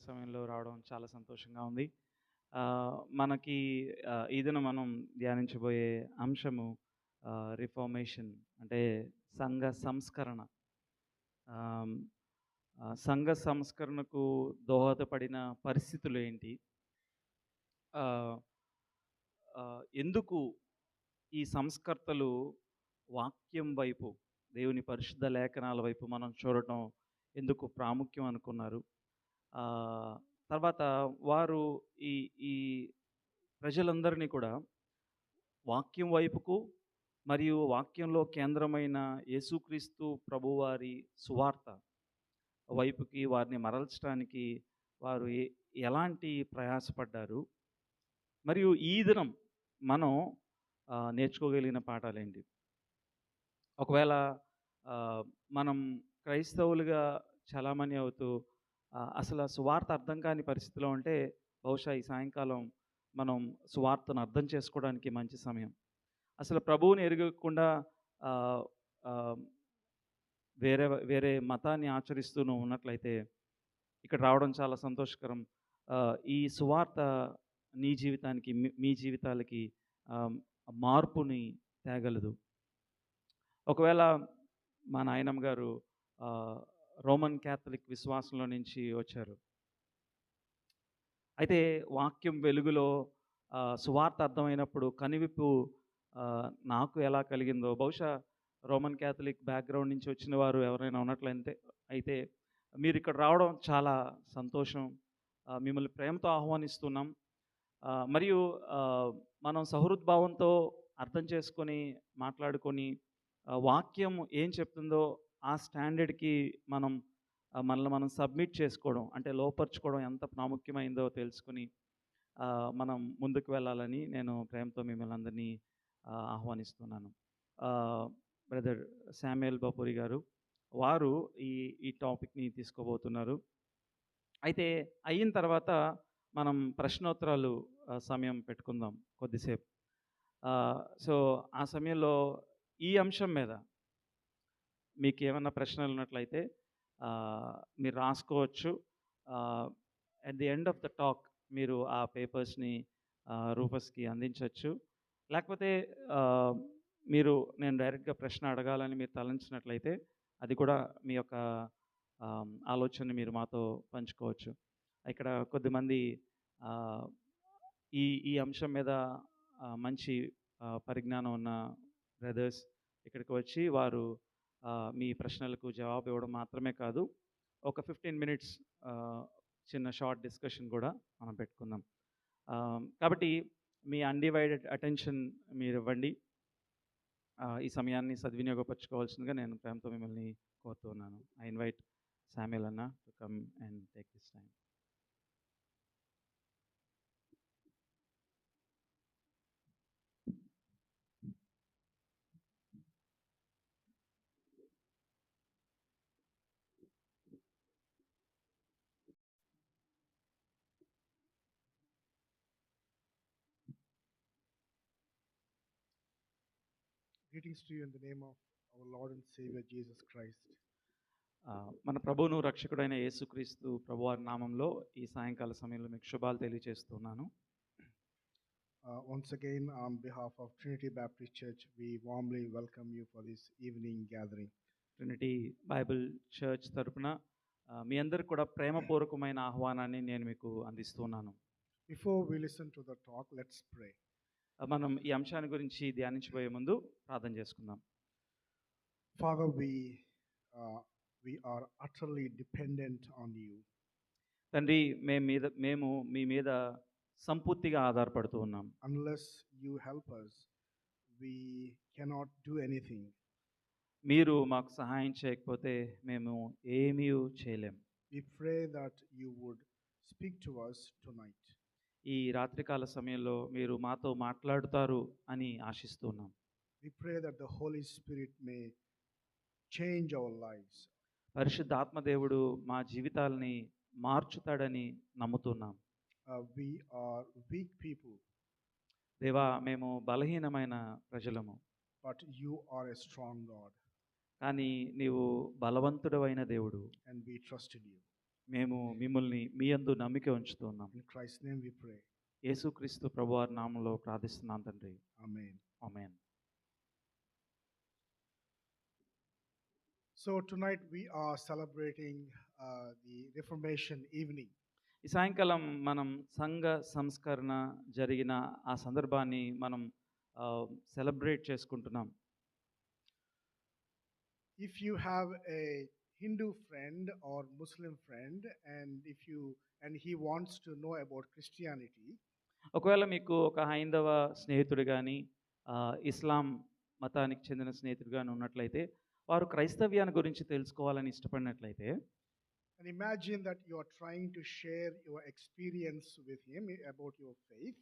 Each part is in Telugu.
సమయంలో రావడం చాలా సంతోషంగా ఉంది. మనకి ఈ దినం మనం ధ్యానించబోయే అంశము రిఫార్మేషన్ అంటే సంఘ సంస్కరణ. ఆహ్, సంఘ సంస్కరణకు దోహదపడిన పరిస్థితులు ఏంటి? ఆహ్, ఎందుకు ఈ సంస్కర్తలు వాక్యం వైపు, దేవుని పరిశుద్ధ లేఖనాల వైపు మనం చూడటం ఎందుకు ప్రాముఖ్యం అనుకున్నారు? ఆహ్, తర్వాత వారు ఈ ఈ ప్రజలందరినీ కూడా వాక్యం వైపుకు మరియు వాక్యంలో కేంద్రమైన యేసుక్రీస్తు ప్రభువారి సువార్త వైపుకి వారిని మరల్చడానికి వారు ఎలాంటి ప్రయాసపడ్డారు? మరియు ఈ దినం మనం నేర్చుకోగలిగిన పాఠాలేంటి? ఒకవేళ ఆహ్, మనం క్రైస్తవులుగా చలామణి అవుతూ అసల సువార్త అర్థం కాని పరిస్థితిలో ఉంటే బహుశా ఈ సాయంకాలం మనం సువార్తను అర్థం చేసుకోవడానికి మంచి సమయం. అసలు ప్రభువుని ఎరగకుండా ఆహ్, ఆహ్, వేరే వేరే మతాన్ని ఆచరిస్తూ నువ్వు ఉన్నట్లయితే ఇక్కడ రావడం చాలా సంతోషకరం. ఈ సువార్త నీ జీవితానికి మీ జీవితాలకి ఆహ్, మార్పుని తేగలదు. ఒకవేళ మా నాయనమ్మ గారు ఆహ్, రోమన్ క్యాథలిక్ విశ్వాసంలో నుంచి వచ్చారు. అయితే వాక్యం వెలుగులో సువార్త అర్థమైనప్పుడు కనువిప్పు నాకు ఎలా కలిగిందో, బహుశా రోమన్ క్యాథలిక్ బ్యాక్‌గ్రౌండ్ నుంచి వచ్చిన వారు ఎవరైనా ఉన్నట్లయితే అయితే మీరిక్కడ రావడం చాలా సంతోషం. మిమ్మల్ని ప్రేమతో ఆహ్వానిస్తున్నాం. మరియు మనం సహృద్భావంతో అర్థం చేసుకొని, మాట్లాడుకొని వాక్యం ఏం చెప్తుందో ఆ స్టాండర్డ్‌కి మనం మనల్ని మనం సబ్మిట్ చేసుకోవడం, అంటే లోపరుచుకోవడం ఎంత ప్రాముఖ్యమైందో తెలుసుకొని మనం ముందుకు వెళ్ళాలని నేను ప్రేమతో మిమ్మల్ని అందరినీ ఆహ్వానిస్తున్నాను. బ్రదర్ శామ్యూయల్ బాపూరి గారు, వారు ఈ ఈ టాపిక్‌ని తీసుకోబోతున్నారు. అయితే అయిన తర్వాత మనం ప్రశ్నోత్తరాలు సమయం పెట్టుకుందాం కొద్దిసేపు. సో, ఆ సమయంలో ఈ అంశం మీద మీకేమన్నా ప్రశ్నలున్నట్లయితే మీరు రాసుకోవచ్చు. At the end of the talk మీరు ఆ పేపర్స్‌ని రూఫస్‌కి అందించొచ్చు. లేకపోతే మీరు నేను డైరెక్ట్‌గా ప్రశ్న అడగాలని మీరు తలంచినట్లయితే అది కూడా మీ యొక్క ఆలోచనని మీరు మాతో పంచుకోవచ్చు. ఇక్కడ కొద్దిమంది ఆహ్, ఈ ఈ అంశం మీద మంచి పరిజ్ఞానం ఉన్న బ్రదర్స్ ఇక్కడికి వచ్చి వారు మీ ప్రశ్నలకు జవాబు ఇవ్వడం మాత్రమే కాదు, ఒక 15 మినిట్స్ చిన్న షార్ట్ డిస్కషన్ కూడా మనం పెట్టుకుందాం. కాబట్టి మీ అన్‌డివైడెడ్ అటెన్షన్ మీరివ్వండి. ఈ సమయాన్ని సద్వినియోగపరచుకోవాల్సిందిగా నేను ప్రేమతో మిమ్మల్ని కోరుతున్నాను. ఐ ఇన్వైట్ శామ్యూయల్ అన్న to come and take this time. Greetings to you in the name of our Lord and Savior Jesus Christ. మన ప్రభువును రక్షకుడైన యేసుక్రీస్తు ప్రభువారి నామంలో ఈ సాయంకాల సమయంలో మీకు శుభాలు తెలియజేస్తున్నాను. Once again, on behalf of Trinity Baptist Church, we warmly welcome you for this evening gathering. Trinity Bible church తరపున మీ అందరికి కూడా ప్రేమపూర్వకమైన ఆహ్వానాన్ని నేను మీకు అందిస్తున్నాను. Before we listen to the talk, let's pray. మనం ఈ అంశాన్ని గురించి ధ్యానించబోయే ముందు ప్రార్థన చేసుకుందాం. Father, we are utterly dependent on you. తండ్రి, మేము మీ మీద సంపూర్తిగా ఆధారపడుతూ ఉన్నాం. Unless you help us, we cannot do anything. మీరు మాకు సహాయం చేయకపోతే మేము ఏమీ చేయలేం. We pray that you would speak to us tonight. ఈ రాత్రికాల సమయంలో మీరు మాతో మాట్లాడుతారు అని ఆశిస్తున్నాం. We pray that the Holy Spirit may change our lives. పరిశుద్ధ ఆత్మదేవుడు మా జీవితాలని మార్చుతాడని నమ్ముతున్నాం. We are weak people. దేవా, మేము బలహీనమైన ప్రజలము. But you are a strong God. కానీ నీవు బలవంతుడవైన దేవుడు. And we trust in you. మేము మిమ్మల్ని మీ యందు నమ్మిక ఉంచుతున్నాం. In Christ's name we pray. యేసుక్రీస్తు ప్రభువారి నామములో ప్రార్థిస్తున్నాం తండ్రి. Amen. Amen. So tonight we are celebrating the Reformation evening. ఈ సాయంకాలం మనం సంఘ సంస్కరణ జరిగిన ఆ సందర్భాన్ని మనం సెలబ్రేట్ చేసుకుంటున్నాం. If you have a Hindu friend or Muslim friend, and he wants to know about Christianity, ఒకవేళ మీకు ఒక హైందవ స్నేహితుడు కానీ ఇస్లాం మతానికి చెందిన స్నేహితుడు కానీ ఉన్నట్లయితే వారు క్రైస్తవ్యాన్ని గురించి తెలుసుకోవాలని ఇష్టపడినట్లయితే and imagine that you are trying to share your experience with him about your faith,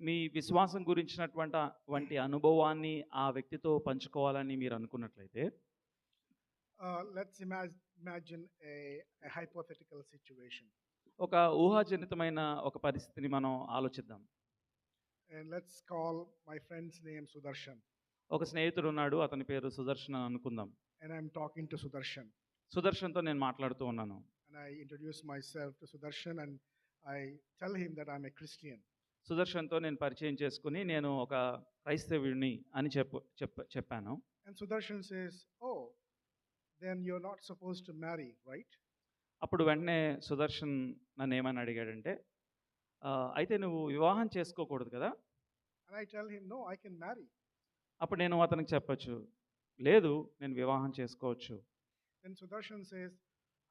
మీ విశ్వాసం గురించినటువంటి అనుభవాన్ని ఆ వ్యక్తితో పంచుకోవాలని మీరు అనుకున్నట్లయితే let's imagine a hypothetical situation. ఒక ఊహాజనితమైన ఒక పరిస్థితిని మనం ఆలోచిద్దాం. And let's call my friend's name Sudarshan. ఒక స్నేహితుడు ఉన్నాడు, అతని పేరు సుదర్శన్ అని అనుకుందాం. And I'm talking to Sudarshan. సుదర్శన్తో నేను మాట్లాడుతూ ఉన్నాను. And I introduce myself to Sudarshan and I tell him that I'm a Christian. సుదర్శన్తో నేను పరిచయం చేసుకుని నేను ఒక క్రైస్తవుడిని అని చెప్పాను. And Sudarshan says, oh, then you're not supposed to marry, right? అప్పుడు వెంటనే సుదర్శన్ నన్ను ఏమని అడిగాడంటే, అయితే నువ్వు వివాహం చేసుకోకూడదు కదా? And I tell him, no, I can marry. అప్పుడు నేను అతనికి చెప్పొచ్చు, లేదు నేను వివాహం చేసుకోవచ్చు. Then Sudarshan says,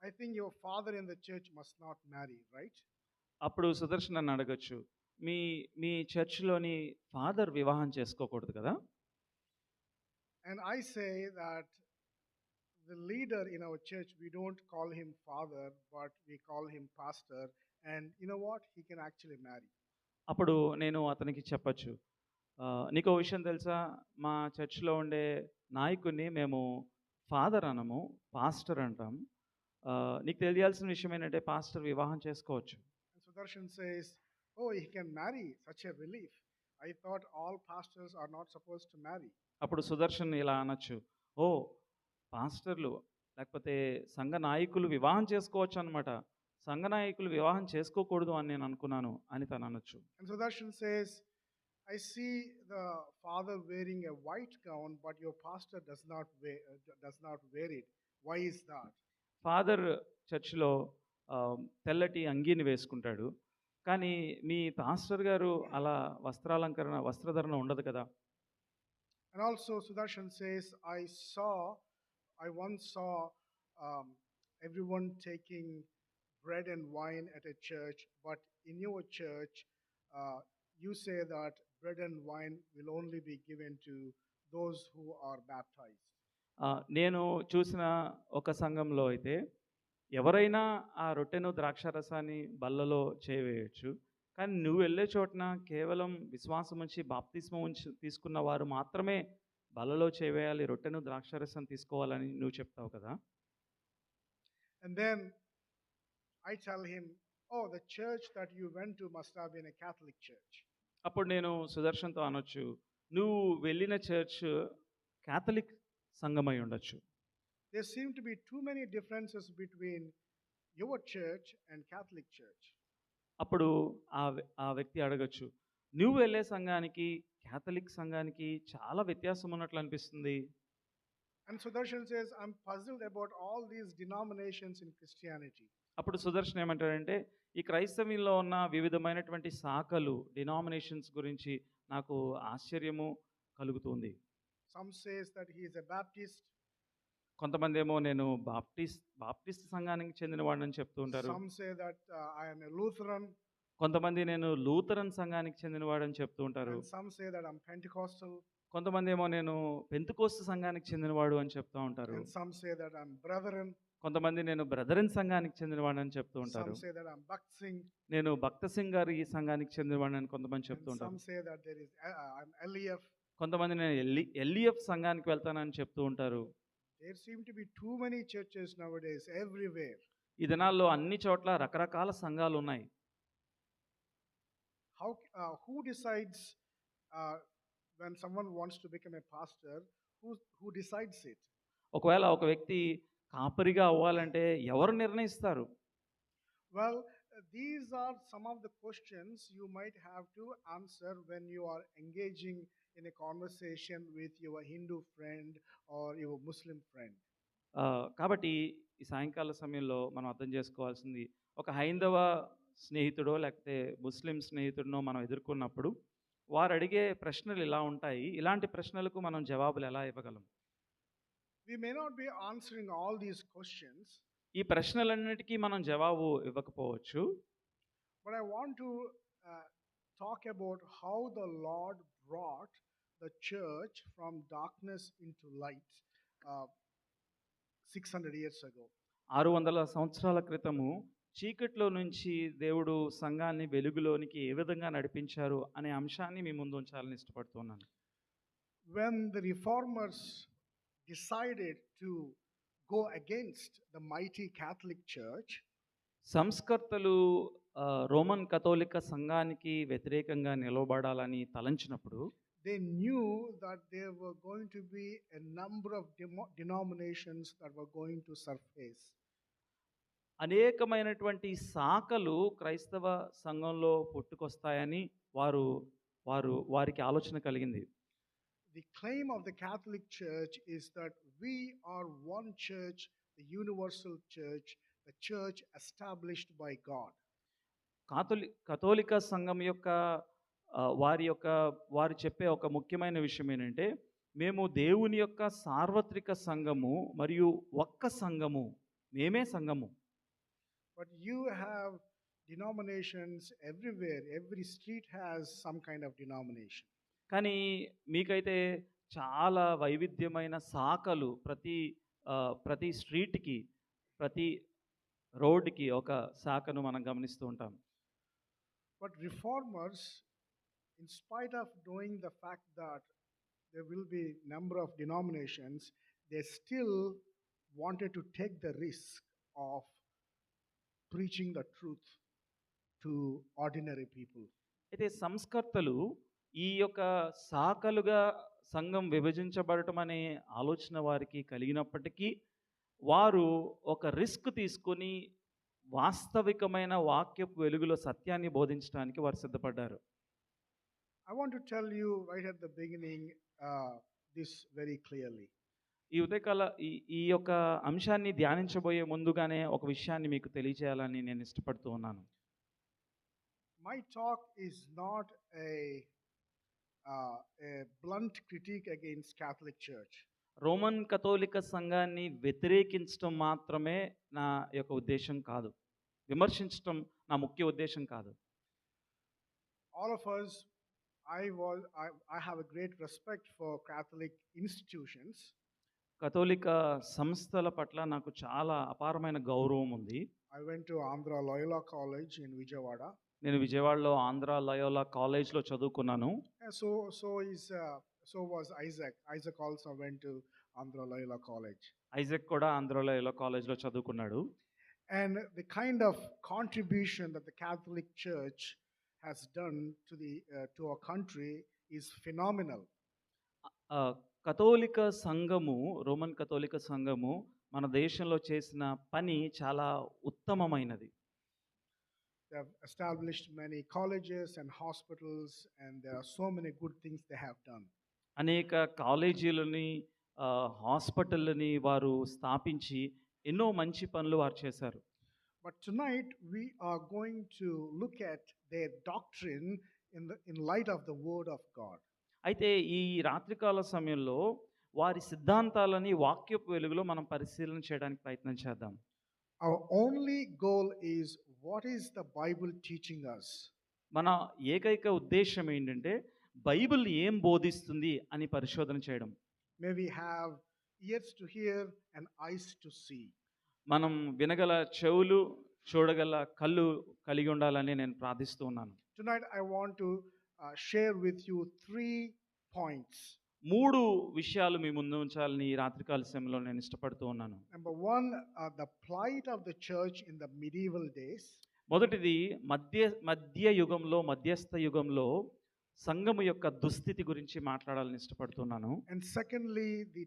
I think your father in the church must not marry, right? అప్పుడు సుదర్శన్ నన్ను అడగచ్చు, మీ చర్చిలోని ఫాదర్ వివాహం చేసుకోకూడదు కదా? And I say that the leader in our church, we don't call him father, but we call him pastor. And you know what? He can actually marry. అప్పుడు నేను అతనికి చెప్పచ్చు, నీకు ఓ విషయం తెలుసా, మా చర్చిలో ఉండే నాయకుడిని మేము ఫాదర్ అనము, పాస్టర్ అంటాం. నీకు తెలియాల్సిన విషయం ఏంటంటే పాస్టర్ వివాహం చేసుకోవచ్చు. And Sudarshan says, oh, he can marry, such a relief. I thought all pastors are not supposed to marry. అప్పుడు సుదర్శన్ ఇలా అనొచ్చు, ఓ పాస్టర్లు లేకపోతే సంఘ నాయకులు వివాహం చేసుకోవచ్చు అనమాట, సంఘ నాయకులు వివాహం చేసుకోకూడదు అని నేను అనుకున్నాను అని తను అనొచ్చు. And Sudarshan says, I see the father wearing a white gown, but your pastor does not wear it. Why is that? Father చర్చిలో తెల్లటి అంగీని వేసుకుంటాడు, కానీ మీ పాస్టర్ గారు అలా వస్త్రధరణ ఉండదు కదా? And also Sudarshan says, I once saw everyone taking bread and wine at a church, but in your church, you say that bread and wine will only be given to those who are baptized. నేను చూసిన ఒక సంఘంలో అయితే ఎవరైనా ఆ రొట్టెను ద్రాక్షారసాన్ని బల్లలో చేయవేయచ్చు, కానీ నువ్వు వెళ్ళే చోటన కేవలం విశ్వాసం ఉంచి బాప్తిస్మం ఉంచి తీసుకున్న వారు మాత్రమే బల్లలో చేయవేయాలి, రొట్టెను ద్రాక్షారసం తీసుకోవాలని నువ్వు చెప్తావు కదా? And then I tell him, oh, the church that you went to must have been a Catholic church. అప్పుడు నేను సుదర్శన్తో అనొచ్చు, నువ్వు వెళ్ళిన చర్చ్ క్యాథలిక్ సంఘమై ఉండొచ్చు. There seem to be too many differences between your church and Catholic church. అప్పుడు ఆ వ్యక్తి అడగచ్చు, నువ్వు వెళ్ళే సంఘానికి క్యాథలిక్ సంఘానికి చాలా వ్యత్యాసం ఉన్నట్లు అనిపిస్తుంది. And Sudarshan says, I'm puzzled about all these denominations in Christianity. అప్పుడు సుదర్శన్ ఏమంటాడంటే, ఈ క్రైస్తవ్యంలో ఉన్న వివిధమైనటువంటి శాఖలు డినామినేషన్స్ గురించి నాకు ఆశ్చర్యము కలుగుతుంది. Some says that he is a Baptist. కొంతమంది ఏమో నేను బాప్టిస్ట్ సంఘానికి చెందినవాడిని చెప్తూ ఉంటారు. Some say that I am a Lutheran. కొంతమంది నేను లూథరన్ సంఘానికి చెందినవాడని చెప్తూ ఉంటారు. And some say that I'm Pentecostal. కొంతమంది ఏమో నేను పెంతుకోస్తు సంఘానికి చెందినవాడు అని చెప్తూ ఉంటారు. And some say that I'm Brethren. కొంతమంది నేను బ్రదరన్ సంఘానికి చెందినవాడని చెప్తూ ఉంటారు. Some say that I'm Bhakt Singh. నేను భక్త సింగ్ గారి ఈ సంఘానికి చెందినవాడని కొంతమంది చెప్తూ ఉంటారు. Some say that I'm LEF. కొంతమంది నేను ఎల్ఈఎఫ్ సంఘానికి వెళ్తానని చెప్తూ ఉంటారు. There seem to be too many churches nowadays everywhere. ఈ దినాల్లో అన్ని చోట్ల రకరకాల సంఘాలు ఉన్నాయి. Who decides when someone wants to become a pastor? Who decides it? ఒకవేళ ఒక వ్యక్తి కాపరిగా అవ్వాలంటే ఎవరు నిర్ణయిస్తారు? Well, these are some of the questions you might have to answer when you are engaging in a conversation with your Hindu friend or your Muslim friend. కాబట్టి ఈ సాయంకాల సమయంలో మనం అర్థం చేసుకోవాల్సింది ఒక హైందవ స్నేహితుడో లేకపోతే ముస్లిం స్నేహితుడినో మనం ఎదుర్కొన్నప్పుడు వారు అడిగే ప్రశ్నలు ఇలా ఉంటాయి. ఇలాంటి ప్రశ్నలకు మనం జవాబులు ఎలా ఇవ్వగలం? We may not be answering all these questions, ఈ ప్రశ్నలన్నిటికీ మనం జవాబు ఇవ్వకపోవచ్చు. but I want to uh, talk about how the Lord brought the church from darkness into light uh, 600 years ago. 600 సంవత్సరాల క్రితము చీకట్లో నుంచి దేవుడు సంఘాన్ని వెలుగులోనికి ఏ విధంగా నడిపించారు అనే అంశాన్ని మీ ముందు ఉంచాలని ఇష్టపడుతున్నాను. When the reformers decided to go against the mighty Catholic Church, సంస్కర్తలు రోమన్ కథోలిక సంఘానికి వ్యతిరేకంగా నిలబడాలని తలంచినప్పుడు they knew that there were going to be a number of denominations that were going to surface. అనేకమైనటువంటి శాఖలు క్రైస్తవ సంఘంలో పుట్టుకొస్తాయని వారికి ఆలోచన కలిగింది. The claim of the Catholic Church is that we are one church, the universal church, the church established by God. కథోలిక సంఘం యొక్క వారు చెప్పే ఒక ముఖ్యమైన విషయం ఏంటంటే మేము దేవుని యొక్క సార్వత్రిక సంఘము మరియు ఒక్క సంఘము, మేమే సంఘము. But you have denominations everywhere. Every street has some kind of denomination. కానీ మీకైతే చాలా వైవిధ్యమైన శాఖలు ప్రతి స్ట్రీట్కి, ప్రతి రోడ్డుకి ఒక శాఖను మనం గమనిస్తూ ఉంటాం. But reformers, in spite of knowing the fact that there will be number of denominations, they still wanted to take the risk of preaching the truth to ordinary people. అయితే సంస్కర్తలు ఈ యొక్క శాఖలుగా సంఘం విభజించబడటం అనే ఆలోచన వారికి కలిగినప్పటికీ వారు ఒక రిస్క్ తీసుకొని వాస్తవికమైన వాక్యపు వెలుగులో సత్యాన్ని బోధించడానికి వారు సిద్ధపడ్డారు. I want to tell you right at the beginning this very clearly. ఈ ఉదయకాల ఈ యొక్క అంశాన్ని ధ్యానించబోయే ముందుగానే ఒక విషయాన్ని మీకు తెలియజేయాలని నేను ఇష్టపడుతూ ఉన్నాను. My talk is not a blunt critique against Catholic Church. Roman కథోలిక సంఘాన్ని వ్యతిరేకించడం మాత్రమే నా యొక్క ఉద్దేశం కాదు, విమర్శించడం నా ముఖ్య ఉద్దేశం కాదు. All of us, I have a great respect for Catholic institutions. కథోలిక సంస్థల పట్ల నాకు చాలా అపారమైన గౌరవం ఉంది. I went to Andhra Loyola College in Vijayawada. నేను విజయవాడలో ఆంధ్ర లయోలా కాలేజ్లో చదువుకున్నాను. And so was Isaac. Isaac also went to Andhra Loyola College. Isaac కూడా ఆంధ్ర లయోలా కాలేజ్లో చదువుకున్నాడు. And the kind of contribution that the Catholic Church has done to our country is phenomenal. కథోలిక సంఘము, రోమన్ కథోలిక సంఘము మన దేశంలో చేసిన పని చాలా ఉత్తమమైనది. They have established many colleges and hospitals, and there are so many good things they have done. అనేక కాలేజీలని, హాస్పిటళ్ళని వారు స్థాపించి ఎన్నో మంచి పనులు వారు చేశారు. But tonight we are going to look at their doctrine in light of the Word of God. అయితే ఈ రాత్రికాల సమయంలో వారి సిద్ధాంతాలని వాక్యపు వెలుగులో మనం పరిశీలన చేయడానికి ప్రయత్నం చేద్దాం. Our only goal is, what is the Bible teaching us? మన ఏకైక ఉద్దేశం ఏంటంటే బైబిల్ ఏం బోధిస్తుంది అని పరిశోధన చేయడం. May we have ears to hear and eyes to see. మనం వినగల చెవులు, చూడగల కళ్ళు కలిగి ఉండాలని నేను ప్రార్థిస్తూ ఉన్నాను. Tonight I want to share with you 3 points. 3 విషయాలు మీ ముందు ఉంచాలని ఈ రాత్రికాల సమయంలో నేను ఇష్టపడుతూ ఉన్నాను. Number 1, the plight of the church in the medieval days. మొదటిది మధ్య యుగంలో, మధ్యస్థ యుగంలో సంఘము యొక్క దుస్థితి గురించి మాట్లాడాలని ఇష్టపడుతున్నాను. And secondly, the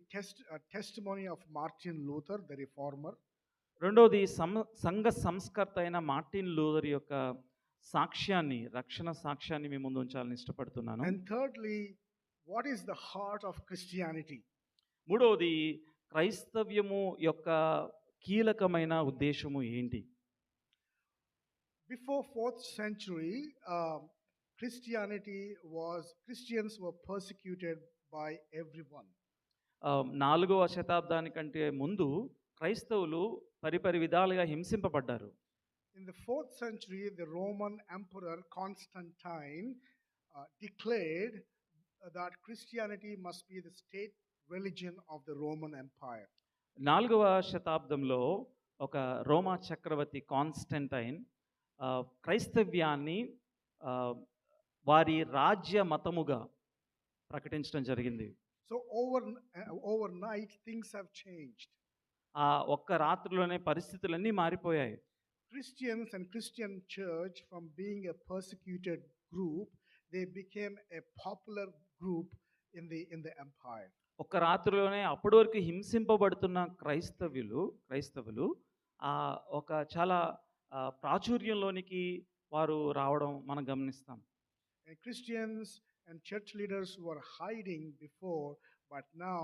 testimony of Martin Luther, the reformer. రెండోది సంఘ సంస్కర్త అయిన మార్టిన్ లూథర్ యొక్క సాక్ష్యాన్ని, రక్షణ సాక్ష్యాన్ని మీ ముందు ఉంచాలని ఇష్టపడుతున్నాను. And thirdly, what is the heart of Christianity? మూడవది క్రైస్తవ్యము యొక్క కీలకమైన ఉద్దేశము ఏంటి? Before 4th century, Christians were persecuted by everyone. 4వ శతాబ్దానికంటే ముందు క్రైస్తవులు పరిపరి విధాలుగా హింసింపబడ్డారు. In the 4th century, the Roman Emperor Constantine declared that Christianity must be the state religion of the Roman Empire. 4వ శతాబ్దంలో ఒక రోమా చక్రవర్తి కాన్స్టంటైన్ క్రైస్తవ్యాన్ని వారి రాజ్య మతముగా ప్రకటించడం జరిగింది. So overnight things have changed. ఆ ఒక్క రాత్రిలోనే పరిస్థితులన్నీ మారిపోయాయి. Christians and Christian church, from being a persecuted group, they became a popular group in the empire. ఒక్క రాత్రిలోనే అప్పటి వరకు హింసింపబడుతున్న క్రైస్తవులు ఒక చాలా ప్రాచుర్యంలోనికి వారు రావడం మనం గమనిస్తాం. And Christians and church leaders were hiding before, but now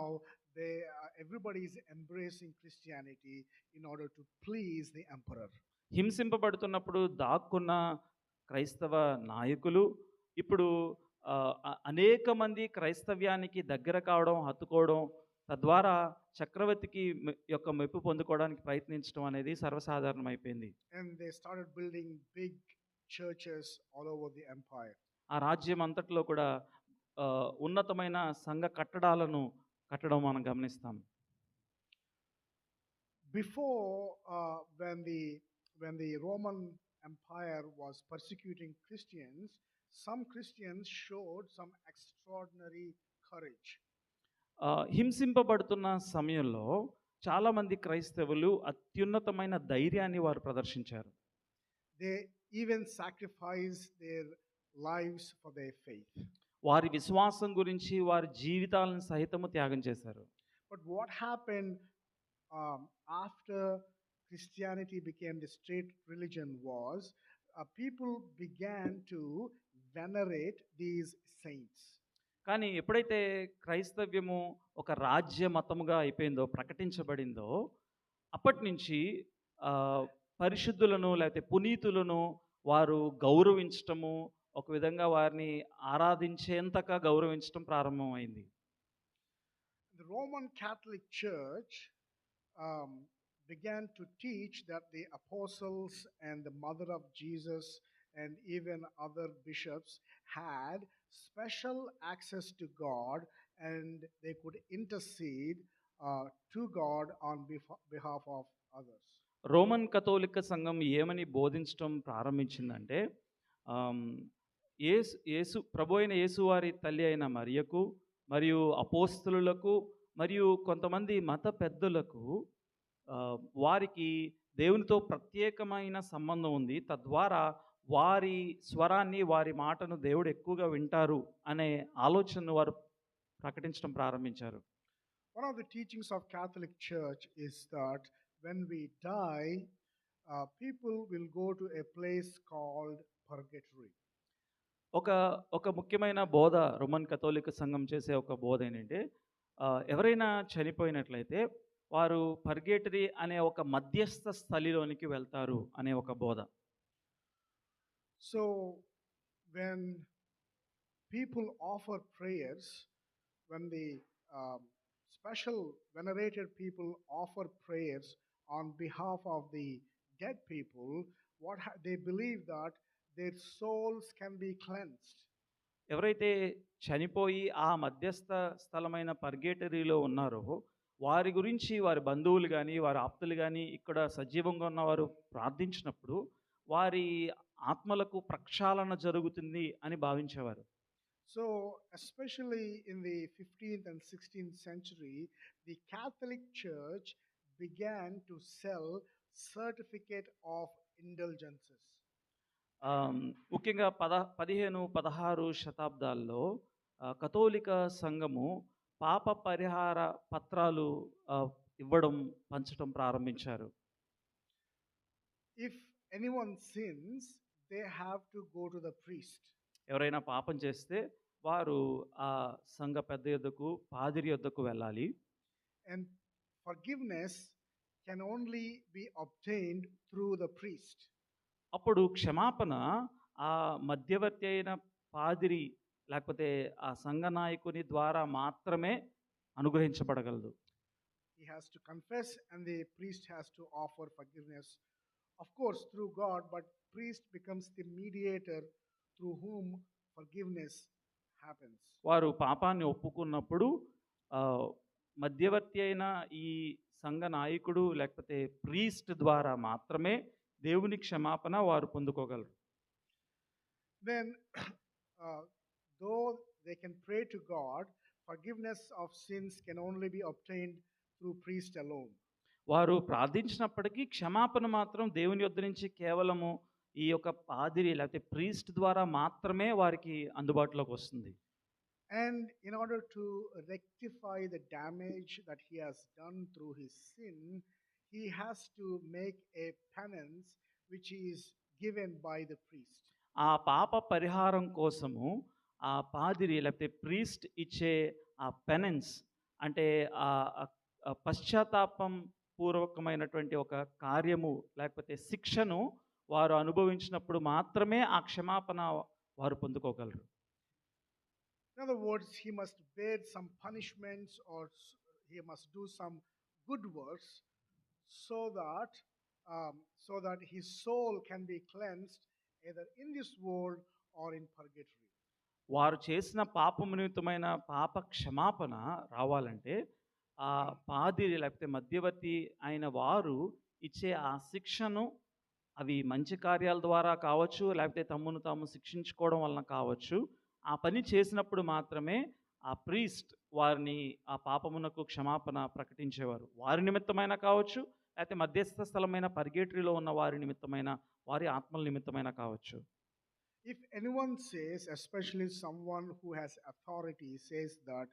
everybody is embracing Christianity in order to please the emperor. హింసింపబడుతున్నప్పుడు దాక్కున్న క్రైస్తవ నాయకులు ఇప్పుడు అనేక మంది క్రైస్తవ్యానికి దగ్గర కావడం, హత్తుకోవడం, తద్వారా చక్రవర్తికి యొక్క మెప్పు పొందుకోవడానికి ప్రయత్నించడం అనేది సర్వసాధారణమైపోయింది. And they started building big churches all over the empire. ఆ రాజ్యం అంతట్లో కూడా ఉన్నతమైన సంఘ కట్టడాలను కట్టడం మనం గమనిస్తాం. Before, when the Roman Empire was persecuting Christians, some Christians showed some extraordinary courage. హింసింపబడుతున్న సమయంలో చాలామంది క్రైస్తవులు అత్యున్నతమైన ధైర్యాన్ని వారు ప్రదర్శించారు. They even sacrificed their lives for their faith. వారి విశ్వాసం గురించి వారి జీవితాలను సహితము త్యాగం చేశారు. But what happened after Christianity became the state religion was people began to venerate these saints. కానీ ఎప్పుడైతే క్రైస్తవ్యము ఒక రాజ్య మతముగా అయిపోయిందో, ప్రకటించబడిందో, అప్పటి నుంచి పరిశుద్ధులను లేకపోతే పునీతులను వారు గౌరవించటము, ఒక విధంగా వారిని ఆరాధించేంతగా గౌరవించటం ప్రారంభమైంది. The Roman Catholic Church began to teach that the apostles and the mother of Jesus and even other bishops had special access to God, and they could intercede to God on behalf of others. Roman కథోలిక సంఘం ఏమని బోధించడం ప్రారంభించిందంటే, ప్రభు అయిన యేసువారి తల్లి అయిన మరియకు, మరియు అపోస్తలులకు, మరియు కొంతమంది మత పెద్దలకు వారికి దేవునితో ప్రత్యేకమైన సంబంధం ఉంది. తద్వారా వారి స్వరాన్ని, వారి మాటను దేవుడు ఎక్కువగా వింటారు అనే ఆలోచనను వారు ప్రకటించడం ప్రారంభించారు. One of the teachings of Catholic Church is that when we die, people will go to a place called purgatory. ఒక ముఖ్యమైన బోధ రోమన్ కథోలిక సంఘం చేసే ఒక బోధ ఏంటంటే, ఎవరైనా చనిపోయినట్లయితే వారు పర్గేటరీ అనే ఒక మధ్యస్థ స్థలిలోనికి వెళ్తారు అనే ఒక బోధ. So when people offer prayers, when the special venerated people offer prayers on behalf of the dead people, they believe that their souls can be cleansed. ఎవరైతే చనిపోయి ఆ మధ్యస్థ స్థలమైన పర్గేటరీలో ఉన్నారో వారి గురించి వారి బంధువులు కానీ, వారి ఆప్తులు కానీ ఇక్కడ సజీవంగా ఉన్నవారు ప్రార్థించినప్పుడు వారి ఆత్మలకు ప్రక్షాళన జరుగుతుంది అని భావించేవారు. So especially in the 15th and 16th century, the Catholic Church began to sell certificate of indulgences. ముఖ్యంగా 15-16 శతాబ్దాల్లో కథోలిక సంఘము పాప పరిహార పత్రాలు ఇవ్వడం, పంచడం ప్రారంభించారు. if anyone sins, they have to go to the priest. ఎవరైనా పాపం చేస్తే వారు ఆ సంఘ పెద్ద యొద్దకు పాదిరి యొద్దకు వెళ్ళాలి. And forgiveness can only be obtained through the priest. అప్పుడు క్షమాపణ ఆ మధ్యవర్తి అయిన పాదిరి లేకపోతే ఆ సంఘ నాయకుని ద్వారా మాత్రమే అనుగ్రహించబడగలదు. He has to confess and the priest has to offer forgiveness. Of course, through God, but priest becomes the mediator through whom forgiveness happens. వారు పాపాన్ని ఒప్పుకున్నప్పుడు ఆ, మధ్యవర్తి అయిన ఈ సంఘ నాయకుడు లేకపోతే ప్రీస్ట్ ద్వారా మాత్రమే దేవుని క్షమాపణ వారు పొందుకోగలరు. Then, uh, though they can pray to God, forgiveness of sins can only be obtained through priest alone. వారు ప్రార్థించినప్పటికీ క్షమాపణ మాత్రం దేవుని యొద్ద నుంచి కేవలము ఈ యొక్క పాదిరి లేకపోతే ప్రీస్ట్ ద్వారా మాత్రమే వారికి అందుబాటులోకి వస్తుంది. And in order to rectify the damage that he has done through his sin, he has to make a penance which is given by the priest. ఆ పాప పరిహారం కోసము ఆ పాదిరి లేకపోతే ప్రీస్ట్ ఇచ్చే ఆ పెనెన్స్ అంటే ఆ ఆ పశ్చాత్తాపం పూర్వకమైనటువంటి ఒక కార్యము లేకపోతే శిక్షను వారు అనుభవించినప్పుడు మాత్రమే ఆ క్షమాపణ వారు పొందుకోగలరు. In other words, he must bear some punishments or he must do some good works so that his soul can be cleansed either in this world or in purgatory. వారు చేసిన పాపము నిమిత్తమైన పాప క్షమాపణ రావాలంటే ఆ పాదిరి లేకపోతే మధ్యవర్తి అయిన వారు ఇచ్చే ఆ శిక్షను అవి మంచి కార్యాల ద్వారా కావచ్చు లేకపోతే తమ్మును తాము శిక్షించుకోవడం వలన కావచ్చు, ఆ పని చేసినప్పుడు మాత్రమే ఆ ప్రీస్ట్ వారిని ఆ పాపమునకు క్షమాపణ ప్రకటించేవారు. వారి నిమిత్తమైన కావచ్చు లేకపోతే మధ్యస్థ స్థలమైన పర్గేటరీలో ఉన్న వారి నిమిత్తమైన వారి ఆత్మల నిమిత్తమైన కావచ్చు. If anyone says, especially someone who has authority, says that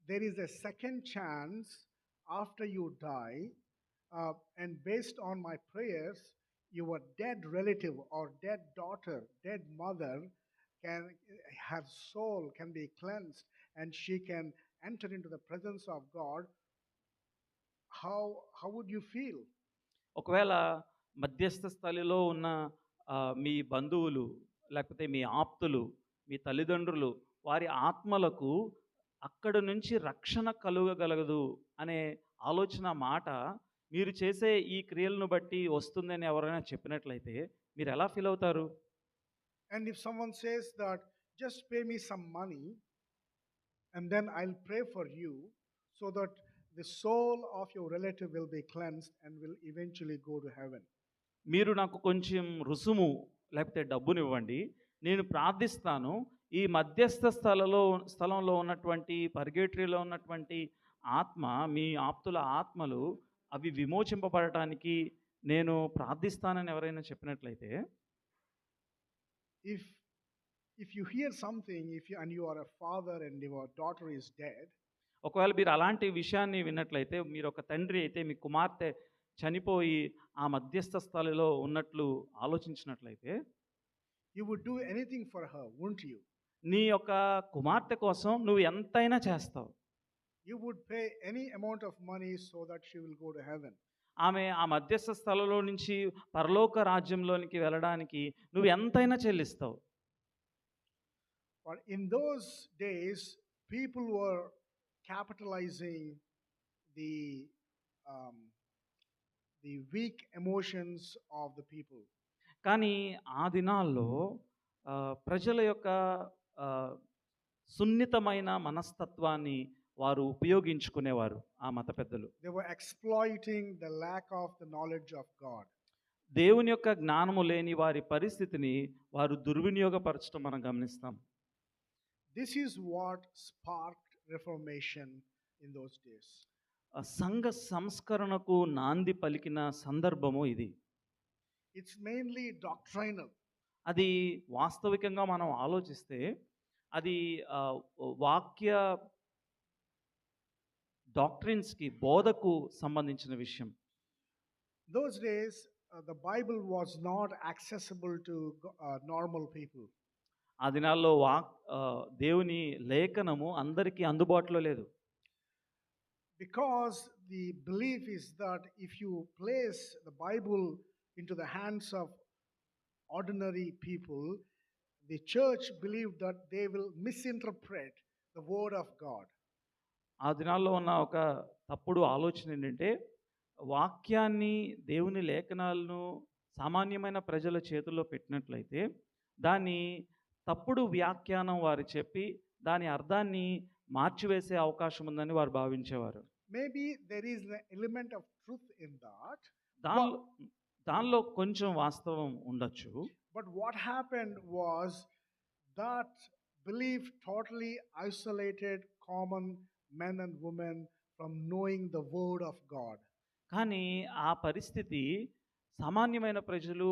there is a second chance after you die, and based on my prayers, your dead relative or dead daughter, dead mother, can her soul can be cleansed and she can enter into the presence of God, how would you feel? ఒకవేళ మధ్యస్థ స్థలిలో ఉన్న మీ బంధువులు లేకపోతే మీ ఆప్తులు మీ తల్లిదండ్రులు వారి ఆత్మలకు అక్కడ నుంచి రక్షణ కలుగగలదు అనే ఆలోచన మాట మీరు చేసే ఈ క్రియలను బట్టి వస్తుందని ఎవరైనా చెప్పినట్లయితే మీరు ఎలా ఫీల్ అవుతారు? And if someone says that just pay me some money and then I'll pray for you so that the soul of your relative will be cleansed and will eventually go to heaven. మీరు నాకు కొంచెం రుసుము లేకపోతే డబ్బునివ్వండి, నేను ప్రార్థిస్తాను ఈ మధ్యస్థ స్థలంలో ఉన్నటువంటి పర్గేటరీలో ఉన్నటువంటి ఆత్మ మీ ఆప్తుల ఆత్మలు అవి విమోచింపబడటానికి నేను ప్రార్థిస్తానని ఎవరైనా చెప్పినట్లయితే, if you hear something, and you are a father and your daughter is dead, ఒకవేళ మీరు అలాంటి విషయాన్ని విన్నట్లయితే, మీరు ఒక తండ్రి అయితే మీ కుమార్తె చనిపోయి ఆ మధ్యస్థ స్థలిలో ఉన్నట్లు ఆలోచించినట్లయితే, you would do anything for her, wouldn't you? నీ యొక్క కుమార్తె కోసం నువ్వు ఎంతైనా చేస్తావు. You would pay any amount of money so that she will go to heaven. ఆమె ఆ మధ్యస్థ స్థలంలో నుంచి పరలోక రాజ్యంలోనికి వెళ్ళడానికి నువ్వు ఎంతైనా చెల్లిస్తావు. But in those days, people were capitalizing the weak emotions of the people. కానీ ఆ దినాల్లో ప్రజల యొక్క సున్నితమైన మనస్తత్వాన్ని వారు ఉపయోగించుకునేవారు ఆ మత పెద్దలు. They were exploiting the lack of the knowledge of God. దేవుని యొక్క జ్ఞానము లేని వారి పరిస్థితిని వారు దుర్వినియోగపరచడం మనం గమనిస్తాం. This is what sparked reformation in those days. సంఘ సంస్కరణకు నాంది పలికిన సందర్భము ఇది. It's mainly doctrinal. అది వాస్తవికంగా మనం ఆలోచిస్తే అది వాక్య డాక్ట్రిన్స్కి బోధకు సంబంధించిన విషయం. Those days, the Bible was not accessible to normal people. ఆ దినాల్లో దేవుని లేఖనము అందరికీ అందుబాటులో లేదు. Because the belief is that if you place the Bible into the hands of ordinary people, the church believed that they will misinterpret the word of God. ఆ దినాల్లో ఉన్న ఒక తప్పుడు ఆలోచన ఏంటంటే, వాక్యాన్ని, దేవుని లేఖనాలను సామాన్యమైన ప్రజల చేతుల్లో పెట్టినట్లయితే, దాన్ని తప్పుడు వ్యాఖ్యానం వారు చెప్పి, దాని అర్థాన్ని మార్చివేసే అవకాశం ఉందని వారు భావించేవారు. Maybe there is an element of truth in that. దానిలో దానిలో కొంచెం వాస్తవం ఉండొచ్చు. But what happened was that belief totally isolated common men and women from knowing the word of God. కానీ ఆ పరిస్థితి సామాన్యమైన ప్రజలు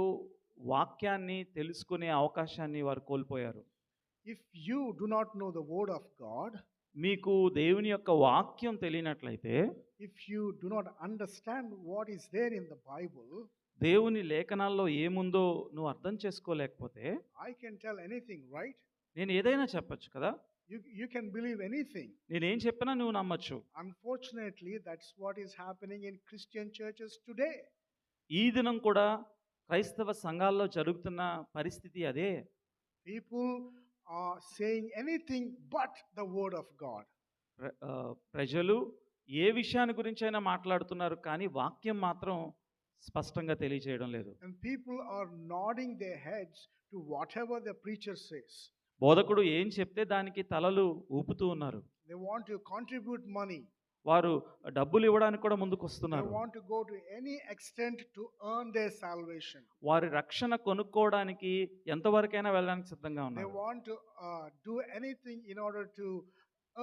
వాక్యాన్ని తెలుసుకునే అవకాశాన్ని వారు కోల్పోయారు. If you do not know the word of God, మీకు దేవుని యొక్క వాక్యం తెలియనట్లయితే, if you do not understand what is there in the Bible, దేవుని లేఖనాల్లో ఏముందో నువ్వు అర్థం చేసుకోలేకపోతే, I can tell anything, right? నేను ఏదైనా చెప్పొచ్చు కదా, You can believe anything. నేనేం చెప్పినా నువ్వు నమ్మచ్చు. Unfortunately, that's what is happening in Christian churches today. ఈ దినం కూడా క్రైస్తవ సంఘాల్లో జరుగుతున్న పరిస్థితి అదే. People are saying anything but the word of God. ప్రజలు ఏ విషయాన్ని గురించైనా మాట్లాడుతున్నారు, కానీ వాక్యం మాత్రం స్పష్టంగా తెలియజేయడం లేదు. And people are nodding their heads to whatever the preacher says. బోధకుడు ఏం చెప్తే దానికి తలలు ఊపుతూ ఉన్నారు. They want to contribute money. వారు డబ్బులు ఇవ్వడానికి కూడా ముందుకు They వస్తున్నారు. want to go to any extent to earn their salvation. వారి రక్షణ కొనుక్కోవడానికి ఎంతవరకైనా వెళ్ళడానికి సిద్ధంగా They ఉన్నారు. want to do anything in order to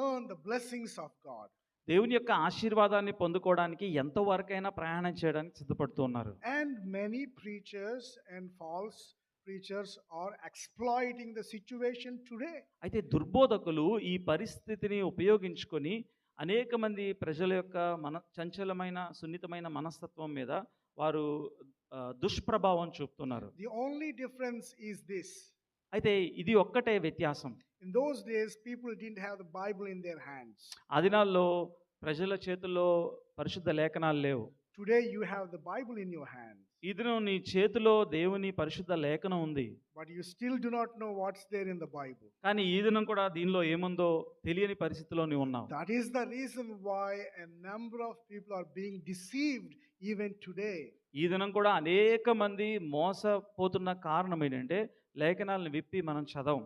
earn the blessings of God. దేవుని యొక్క ఆశీర్వాదాన్ని పొందుకోవడానికి ఎంతవరకైనా ప్రయాణం చేయడానికి సిద్ధపడుతూ ఉన్నారు. And many preachers and false preachers are exploiting the situation today. అయితే దుర్బోధకులు ఈ పరిస్థితిని ఉపయోగించుకొని అనేక మంది ప్రజల యొక్క చంచలమైన సున్నితమైన మనస్తత్వం మీద వారు దుష్ప్రభావం చూపుతున్నారు. The only difference is this. అయితే ఇది ఒక్కటే వ్యత్యాసం. In those days, people didn't have the Bible in their hands. ఆ దినాల్లో ప్రజల చేతుల్లో పరిశుద్ధ లేఖనాలు లేవు. Today, you have the Bible in your hands. ఈ దినం నీ చేతిలో దేవుని పరిశుద్ధ లేఖనం ఉంది. But you still do not know what's there in the Bible. కానీ ఈ దినం కూడా దీనిలో ఏముందో తెలియని పరిస్థితిలో నీవు ఉన్నావు. That is the reason why a number of people are being deceived even today. ఈ దినం కూడా అనేక మంది మోసపోతున్న కారణం ఏంటంటే లేఖనాలను విప్పి మనం చదవం.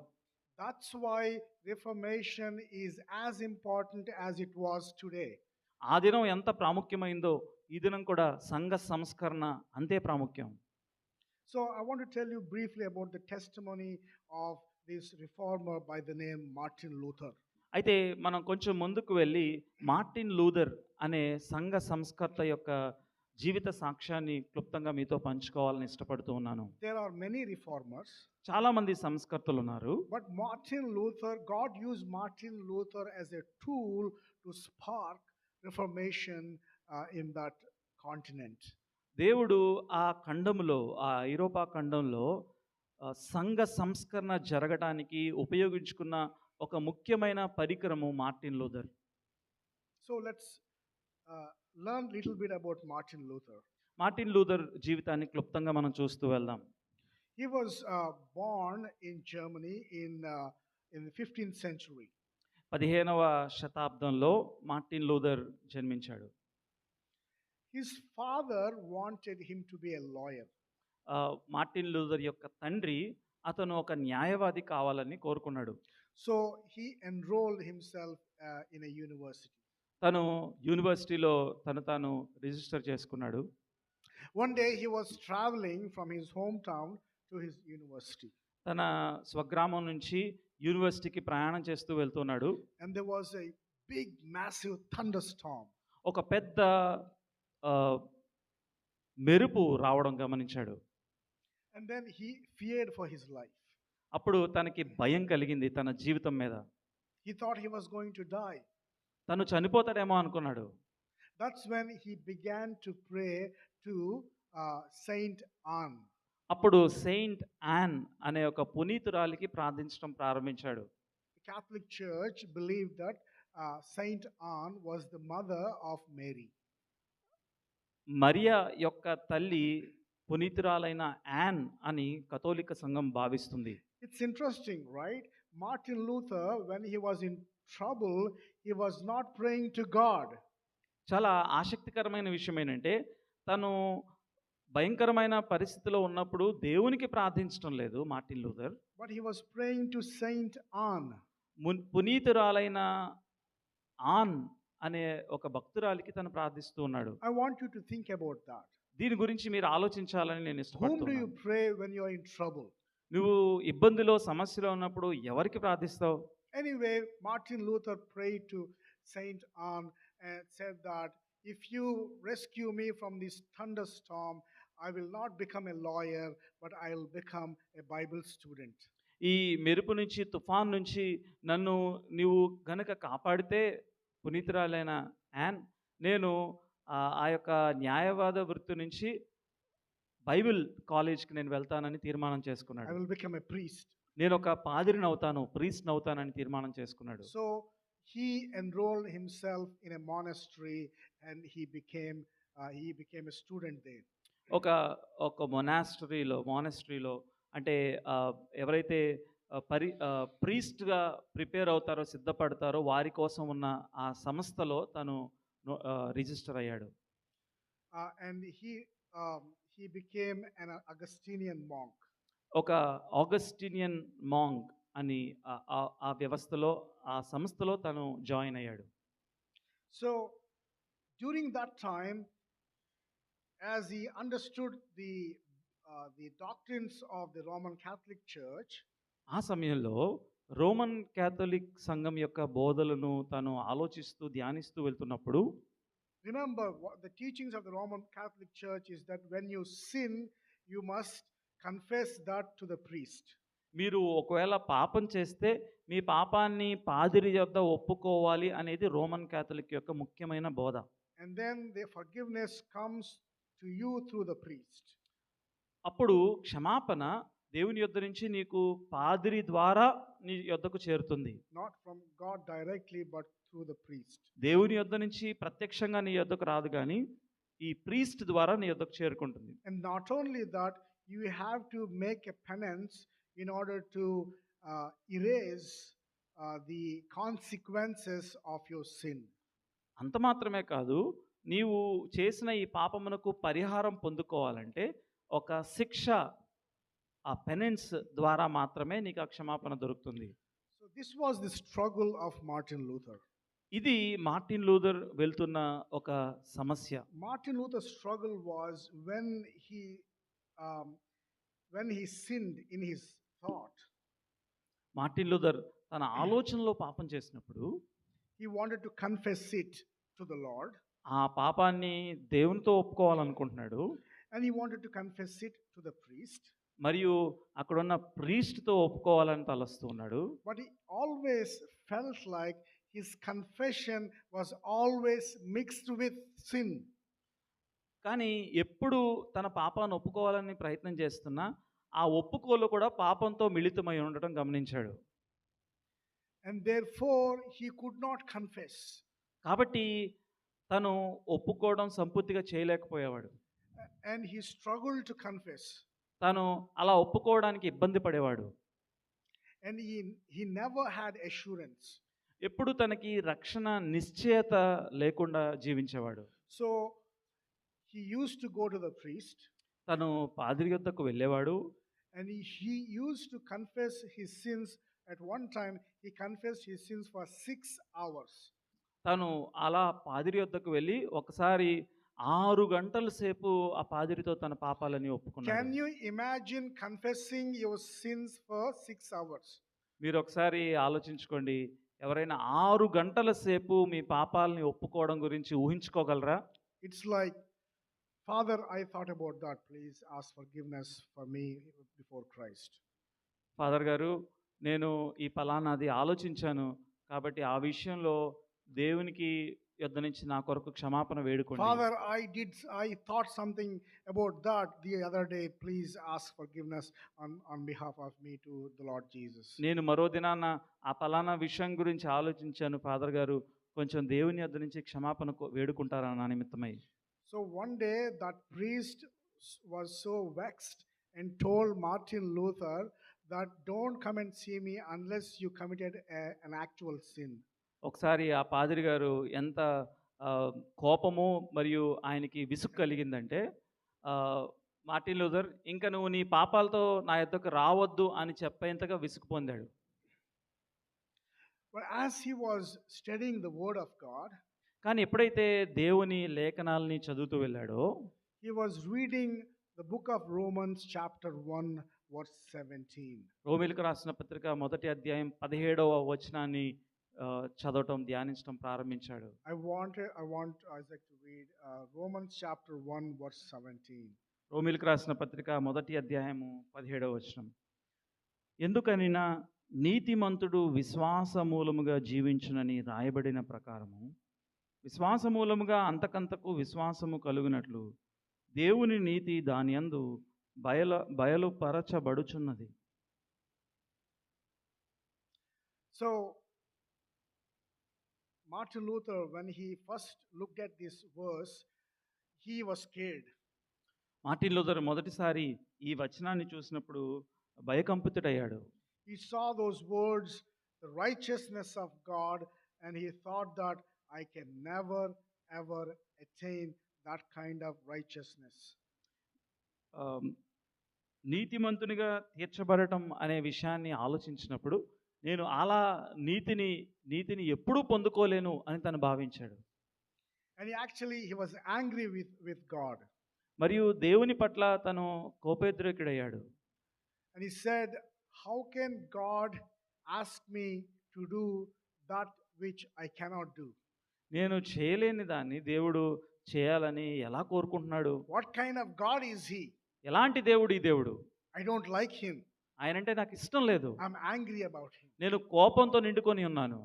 That's why Reformation is as important as it was today. ఆ దినం ఎంత ప్రాముఖ్యమైందో ఈ దినం కూడా సంఘ సంస్కరణ అంతే ప్రాముఖ్యం. So I want to tell you briefly about the testimony of this reformer by the name Martin Luther. అయితే మనం కొంచెం ముందుకు వెళ్ళి మార్టిన్ లూథర్ అనే సంఘ సంస్కర్త యొక్క జీవిత సాక్ష్యాన్ని క్లుప్తంగా మీతో పంచుకోవాలని ఇష్టపడుతూ ఉన్నాను. There are many reformers. చాలా మంది సంస్కర్తలు ఉన్నారు. But Martin Luther, God used Martin Luther as a tool to spark Reformation in that continent. దేవుడు ఆ ఖండంలో, ఆ ఐరోపా ఖండంలో సంఘ సంస్కరణ జరగడానికి ఉపయోగించుకున్న ఒక ముఖ్యమైన పరికరము Martin Luther. So let's learn a little bit about Martin Luther. Martin Luther జీవితాన్ని క్లుప్తంగా మనం చూస్తూ వెళ్దాం. He was born in Germany in the 15th century. 15వ శతాబ్దంలో మార్టిన్ లూథర్ జన్మించాడు. His father wanted him to be a lawyer. Martin Luther యొక్క తండ్రి అతను ఒక న్యాయవాది కావాలని కోరుకున్నాడు. So he enrolled himself in a university. తను యూనివర్సిటీలో తాను రిజిస్టర్ చేసుకున్నాడు. One day he was traveling from his hometown to his university. తన స్వగ్రామం నుంచి యూనివర్సిటీకి ప్రయాణం చేస్తూ వెళ్తున్నాడు. And there was a big massive thunderstorm. ఒక పెద్ద మెరుపు రావడం గమనించాడు. And then he feared for his life. అప్పుడు తనకి భయం కలిగింది తన జీవితం మీద. He thought he was going to die. తను చనిపోతాడేమో అనుకున్నాడు. That's when he began to pray to Saint Anne. అప్పుడు సెయింట్ యాన్ అనే ఒక పునీతురాలికి ప్రార్థించడం ప్రారంభించాడు. The Catholic Church believed that Saint Anne was the mother of Mary. Mariya యొక్క తల్లి పునీతురాలైన యాన్ అని కథోలిక సంఘం భావిస్తుంది. It's interesting, right? Martin Luther, when he was in trouble, he was not praying to God. చాలా ఆసక్తికరమైన విషయం ఏంటంటే తను భయంకరమైన పరిస్థితిలో ఉన్నప్పుడు దేవునికి ప్రార్థించడం లేదు Martin Luther. But he was praying to Saint Anne. పునీతురాలైన ఆన్ అనే ఒక భక్తురాలికి తను ప్రార్థిస్తూ ఉన్నాడు. I want you to think about that. దీని గురించి మీరు ఆలోచించాలని నేను Whom do ఇష్టపడుతున్నాను. you pray when you are in trouble? నువ్వు ఇబ్బందిలో సమస్యలో ఉన్నప్పుడు ఎవరికి ప్రార్థిస్తావు? Anyway, Martin Luther prayed to Saint Anne and said that if you rescue me from this thunderstorm, I will not become a lawyer, but I will become a Bible student. ఈ మెరుపు నుంచి తుఫాన్ నుంచి నన్ను నీవు గనక కాపాడితే పునీతురాలైన యాన్ నేను ఆ యొక్క న్యాయవాద వృత్తి నుంచి బైబిల్ కాలేజ్కి నేను వెళ్తానని తీర్మానం I చేసుకున్నాడు. will become a priest. నేను ఒక పాదిరిని అవుతాను, ప్రీస్ట్ని అవుతానని తీర్మానం చేసుకున్నాడు. So he enrolled himself in a monastery and he became a student there. ఒక ఒక మానస్టరీలో అంటే ఎవరైతే ప్రీస్ట్గా ప్రిపేర్ అవుతారో సిద్ధపడతారో వారి కోసం ఉన్న ఆ సంస్థలో తను రిజిస్టర్ అయ్యాడు. And he became an Augustinian monk. ఒక ఆగస్టినియన్ మాంగ్ అని ఆ వ్యవస్థలో ఆ సంస్థలో తను జాయిన్ అయ్యాడు. So during that time, as he understood the doctrines of the Roman Catholic Church, ఆ సమయంలో రోమన్ క్యాథలిక్ సంఘం యొక్క బోధలను తను ఆలోచిస్తూ ధ్యానిస్తూ వెళ్తున్నప్పుడు remember the teachings of the Roman Catholic Church is that when you sin, you must confess that to the priest. మీరు ఒకవేళ పాపం చేస్తే మీ పాపాన్ని పాదిరి యొద్ద ఒప్పుకోవాలి అనేది రోమన్ క్యాథలిక్ యొక్క ముఖ్యమైన బోధ. And then the forgiveness comes to you through the priest. అప్పుడు క్షమాపణ దేవుని యొద్ద నుంచి నీకు పాదిరి ద్వారా నీ యొద్దకు చేరుతుంది. Not from God directly, but through the priest. దేవుని యొద్ద నుంచి ప్రత్యక్షంగా నీ యొద్దకు రాదు కానీ ఈ ప్రీస్ట్ ద్వారా నీ యొద్దకు చేరుకుంటుంది. And not only that, you have to make a penance in order to erase the consequences of your sin. అంత మాత్రమే కాదు, నీవు చేసిన ఈ పాపమునకు పరిహారం పొందుకోవాలంటే ఒక శిక్ష ఆ పెనెన్స్ ద్వారా మాత్రమే నీకు ఆ క్షమాపణ దొరుకుతుంది. So this was the struggle of Martin Luther. ఇది మార్టిన్ లూథర్ వెళ్తున్న ఒక సమస్య. Martin Luther's struggle was when he sinned in his thought. Martin Luther తన ఆలోచనలో పాపం చేసినప్పుడు He wanted to confess it to the Lord, ఆ పాపాన్ని దేవునితో ఒప్పుకోవాలనుకుంటున్నాడు. and he wanted to confess it to the priest. మరియు అక్కడున్న ప్రీస్ట్తో ఒప్పుకోవాలని తలస్తూ ఉన్నాడు. But he always felt like his confession was always mixed with sin. కానీ ఎప్పుడు తన పాపాన్ని ఒప్పుకోవాలని ప్రయత్నం చేస్తున్నా ఆ ఒప్పుకోలు కూడా పాపంతో మిళితమై ఉండటం గమనించాడు. And therefore he could not confess. కాబట్టి తను ఒప్పుకోవడం సంపూర్తిగా చేయలేకపోయేవాడు. And he struggled to confess. తను అలా ఒప్పుకోవడానికి ఇబ్బంది పడేవాడు. And he never had assurance. ఎప్పుడు తనకి రక్షణ నిశ్చయత లేకుండా జీవించేవాడు. So he used to go to the priest. తను పాదిరి యొద్దకు వెళ్ళేవాడు. And he used to confess his sins. At one time, he confessed his sins for 6 hours. తను అలా పాదిరి యొద్దకు వెళ్ళి ఒకసారి 6 గంటల సేపు ఆ పాదిరితో తన పాపాలని ఒప్పుకున్నాడు. Can you imagine confessing your sins for 6 hours? మీరు ఒకసారి ఆలోచించుకోండి, ఎవరైనా 6 గంటల సేపు మీ పాపాలని ఒప్పుకోవడం గురించి ఊహించుకోగలరా? It's like, Father, I thought about that. Please ask forgiveness for me before Christ. Father గారు, నేను ఈ పలానాది ఆలోచించాను కాబట్టి ఆ విషయంలో దేవునికి యొద్ద నుంచి నా కొరకు క్షమాపణ వేడుకోండి. Father, I thought something about that the other day. Please ask forgiveness on behalf of me to the Lord Jesus. నేను మరో దినాన ఆ పలానా విషయం గురించి ఆలోచించాను ఫాదర్ గారు, కొంచెం దేవుని యొద్ద నుంచి క్షమాపణ వేడుకుంటారా నా నిమిత్తమై. So one day that priest was so vexed and told Martin Luther that don't come and see me unless you committed an actual sin. ఒకసారి ఆ పాదిరి గారు ఎంత కోపము మరియు ఆయనకి విసుగు కలిగిందంటే, మార్టిన్ లూథర్ ఇంకా నువ్వు నీ పాపాలతో నా యొద్దకు రావద్దు అని చెప్పేంతగా విసుగు పొందాడు. But as he was studying the word of God, కానీ ఎప్పుడైతే దేవుని లేఖనాలని చదువుతూ వెళ్ళాడో, he was reading the book of Romans chapter 1 verse 17. రోమీయులకు రాసిన పత్రిక 1వ అధ్యాయం 17వ వచనాన్ని చదవటం, ధ్యానించడం ప్రారంభించాడు. I want Isaac to read Romans chapter 1 verse 17. రోమీయులకు రాసిన పత్రిక 1వ అధ్యాయము 17వ వచనం. ఎందుకనినా నీతిమంతుడు విశ్వాస మూలముగా జీవించునని రాయబడిన ప్రకారము విశ్వాస మూలముగా అంతకంతకు విశ్వాసము కలుగునట్లు దేవుని నీతి దాని యందు బయలుపరచబడుచున్నది. So Martin Luther, when he first looked at this verse, he was scared. Martin Luther మొదటిసారి ఈ వచనాన్ని చూసినప్పుడు భయకంపితుడయ్యాడు. He saw those words, the righteousness of God, and he thought that I can never ever attain that kind of righteousness. నీతిమంతునిగా తీర్చబడటం అనే విషయాన్ని ఆలోచించినప్పుడు నేను అలా నీతిని ఎప్పుడూ పొందుకోలేను అని తను భావించాడు. And he was angry with God. మరియు దేవుని పట్ల తను కోపోద్రేకుడయ్యాడు. And he said, how can God ask me to do that which I cannot do? నేను చేయలేని దాన్ని దేవుడు చేయాలని ఎలా కోరుకుంటున్నాడు? What kind of God is he? ఎలాంటి దేవుడు ఈ దేవుడు? I don't like him. ఆయనంటే నాకు ఇష్టం లేదు. I'm angry about him. నేను కోపంతో నిండుకొని ఉన్నాను.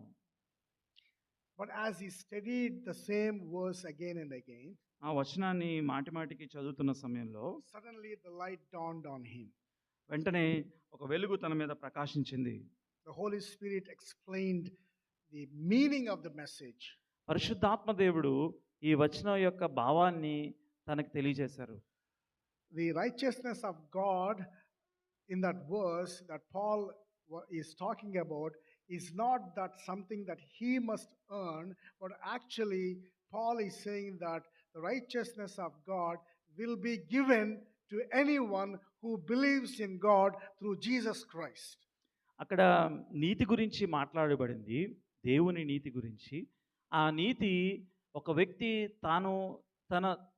But as he studied the same verse again and again, ఆ వచనాన్ని మాటిమాటికి చదువుతున్న సమయంలో suddenly the light dawned on him. వెంటనే ఒక వెలుగు తన మీద ప్రకాశించింది. The Holy Spirit explained the meaning of the message. పరిశుద్ధాత్మ దేవుడు ఈ వచనం యొక్క భావాన్ని తనకు తెలియజేశారు. The righteousness of God in that verse that Paul is talking about is not that something that he must earn, but actually Paul is saying that the righteousness of God will be given to anyone who believes in God through Jesus Christ. అక్కడ నీతి గురించి మాట్లాడబడింది, దేవుని నీతి గురించి. ఆ నీతి ఒక వ్యక్తి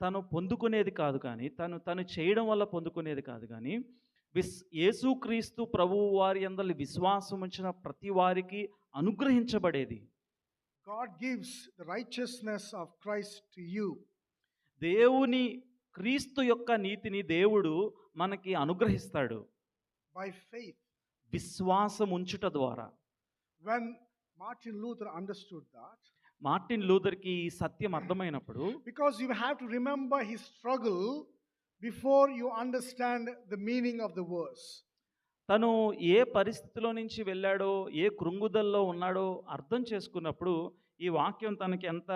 తను పొందుకునేది కాదు, కానీ తను చేయడం వల్ల పొందుకునేది కాదు, కానీ యేసుక్రీస్తు ప్రభువు వారి యందు విశ్వాసం ఉంచిన ప్రతి వారికి అనుగ్రహించబడేది. God gives the righteousness of Christ to you. దేవుని క్రీస్తు యొక్క నీతిని దేవుడు మనకి అనుగ్రహిస్తాడు by faith. విశ్వాసం ఉంచుట ద్వారా. When Martin Luther understood that, Martin లూథర్కి ఈ సత్యం అర్థమైనప్పుడు, because you have to remember his struggle before you understand the meaning of the verse. తను ఏ పరిస్థితిలో నుంచి వెళ్ళాడో, ఏ కృంగుదల్లో ఉన్నాడో అర్థం చేసుకున్నప్పుడు ఈ వాక్యం తనకి ఎంత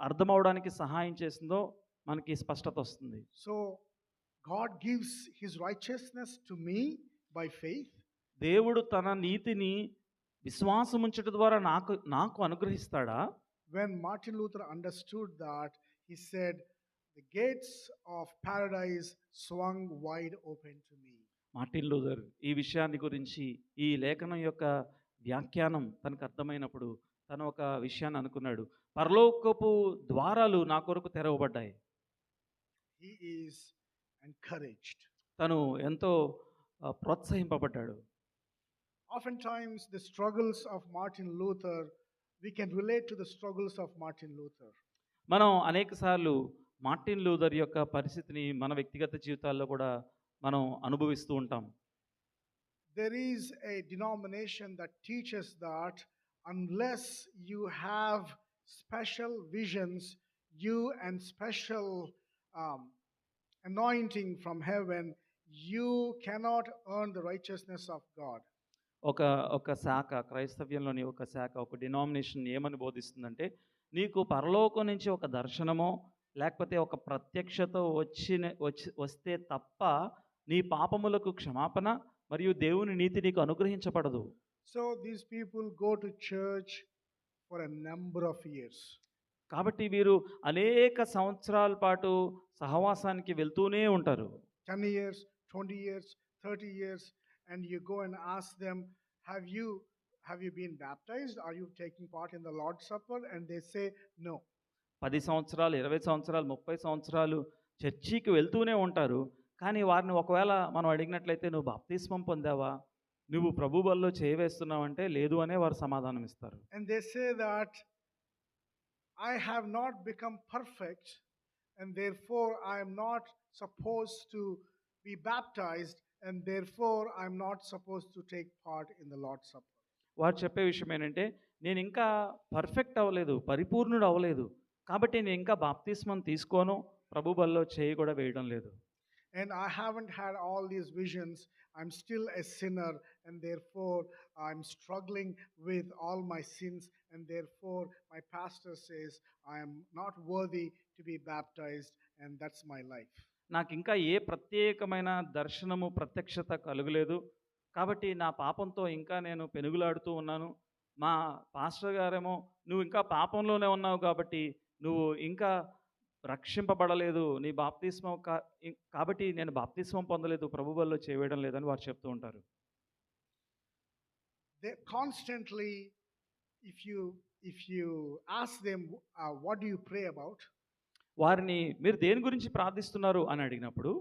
అర్థమవడానికి సహాయం చేసిందో మనకి స్పష్టత వస్తుంది. So God gives his righteousness to me by faith. దేవుడు తన నీతిని విశ్వాసం ఉంచట ద్వారా నాకు అనుగ్రహిస్తాడా? When Martin Luther understood that, he said, the gates of paradise swung wide open to me. Martin Luther ఈ విషయాన్ని గురించి, ఈ లేఖనం యొక్క వ్యాఖ్యానం తనకు అర్థమైనప్పుడు తను ఒక విషయాన్ని అనుకున్నాడు, పరలోకపు ద్వారాలు నా కొరకు తెరవబడ్డాయి. He is encouraged. తను ఎంతో ప్రోత్సహింపబడ్డాడు. Oftentimes the struggles of Martin Luther, we can relate to the struggles of Martin Luther. మనం అనేకసార్లు మార్టిన్ లూథర్ యొక్క పరిస్థితిని మన వ్యక్తిగత జీవితాల్లో కూడా మనం అనుభవిస్తూ ఉంటాం. There is a denomination that teaches that unless you have special visions, you and special um, anointing from heaven, you cannot earn the righteousness of God. ఒక ఒక శాఖ క్రైస్తవ్యంలోని ఒక శాఖ ఒక డినామినేషన్ ఏమని బోధిస్తుందంటే నీకు పరలోకం నుంచి ఒక దర్శనమో లేకపోతే ఒక ప్రత్యక్షత వస్తే తప్ప నీ పాపములకు క్షమాపణ మరియు దేవుని నీతి నీకు అనుగ్రహించబడదు. So these people go to church for a number of years. కాబట్టి వీరు అనేక సంవత్సరాల పాటు సహవాసానికి వెళ్తూనే ఉంటారు. 10 years, 20 years, 30 years, and you go and ask them, have you been baptized? Are you taking part in the Lord's Supper? And they say no. 10 సంవత్సరాలు 20 సంవత్సరాలు 30 సంవత్సరాలు చర్చికి వెళ్తూనే ఉంటారు. కానీ వారిని ఒకవేళ మనం అడిగినట్లయితే నువ్వు బాప్తిస్మం పొందావా, నువ్వు ప్రభు బల్లో చేయవేస్తున్నావంటే లేదు అనే వారు సమాధానం ఇస్తారు. And they say that I have not become perfect, and therefore I am not supposed to be baptized, and therefore I am not supposed to take part in the Lord's Supper. వారు చెప్పే విషయం ఏంటంటే నేను ఇంకా పర్ఫెక్ట్ అవ్వలేదు, పరిపూర్ణుడు అవ్వలేదు, కాబట్టి నేను ఇంకా బాప్తిస్మం తీసుకోను, ప్రభు బల్లో చేయి కూడా వేయడం లేదు. And I haven't had all these visions. I'm still a sinner, and therefore I'm struggling with all my sins, and therefore my pastor says I am not worthy to be baptized, and that's my life. నాకు ఇంకా ఏ ప్రత్యేకమైన దర్శనము ప్రత్యక్షత కలుగలేదు, కాబట్టి నా పాపంతో ఇంకా నేను పెనుగులాడుతూ ఉన్నాను. మా పాస్టర్ గారేమో నువ్వు ఇంకా పాపంలోనే ఉన్నావు కాబట్టి నువ్వు ఇంకా రక్షింపబడలేదు, నీ బాప్తిస్మం కాబట్టి నేను బాప్తిస్మం పొందలేదు, ప్రభు బల్లో చేయడం లేదని వారు చెప్తూ ఉంటారు. They constantly, if you ask them what do you pray about, వారిని మీరు దేని గురించి ప్రార్థిస్తున్నారు అని అడిగినప్పుడు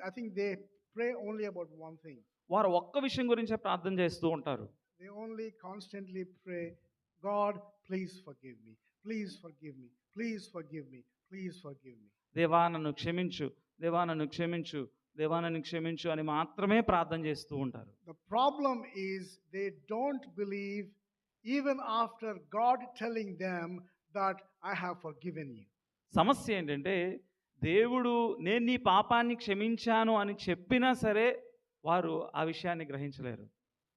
I think they pray only about one thing. వారు ఒక్క విషయం గురించే ప్రార్థన చేస్తూ ఉంటారు. They only constantly pray, God, please forgive me. Please forgive me. Please forgive me. Please forgive me. దేవా నన్ను క్షమించు, దేవా నన్ను క్షమించు, దేవా నన్ను క్షమించు అని మాత్రమే ప్రార్థన చేస్తూ ఉంటారు. The problem is they don't believe even after God telling them that I have forgiven you. సమస్య ఏంటంటే దేవుడు నేను నీ పాపాన్ని క్షమించాను అని చెప్పినా సరే వారు ఆ విషయాన్ని గ్రహించలేరు.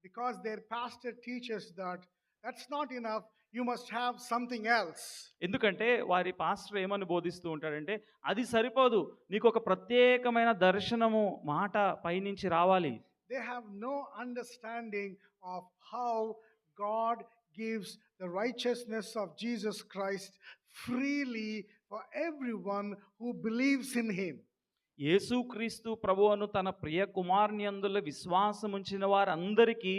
Because their pastor teaches that that's not enough, you must have something else. ఎందుకంటే వారి పాస్టర్ ఏమని బోధిస్తూ ఉంటాడంటే అది సరిపోదు, నీకు ఒక ప్రత్యేకమైన దర్శనము మాట పైనుంచి రావాలి. They have no understanding of how God gives the righteousness of Jesus Christ freely for everyone who believes in him. యేసుక్రీస్తు ప్రభువును తన ప్రియ కుమారుని యందు విశ్వాసం ఉంచిన వారందరికీ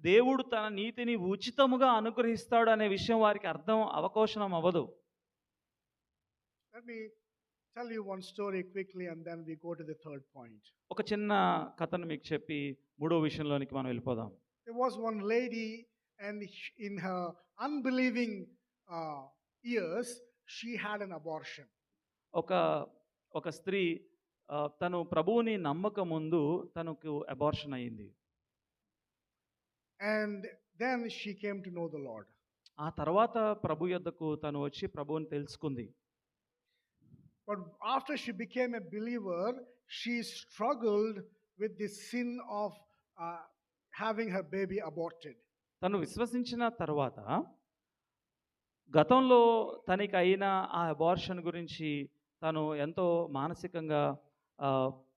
దేవుడు తన నీతిని ఉచితముగా అనుగ్రహిస్తాడు అనే విషయం వారికి అవకోశనం అవ్వదు. Let me tell you one story quickly and then we go to the third point. ఒక చిన్న కథను మీకు చెప్పి మూడో విషయంలోనికి మనం వెళ్ళిపోదాం. There was one lady, and in her unbelieving years she had an abortion. ఒక స్త్రీ తను ప్రభువుని నమ్మక ముందు తనకు అబార్షన్ అయింది. And then she came to know the Lord. ఆ తర్వాత ప్రభు యొద్దకు తను వచ్చి ప్రభువుని తెలుసుకుంది. But after she became a believer, she struggled with the sin of having her baby aborted. తను విశ్వసించిన తర్వాత గతంలో తనకి అయిన ఆ అబార్షన్ గురించి తను ఎంతో మానసికంగా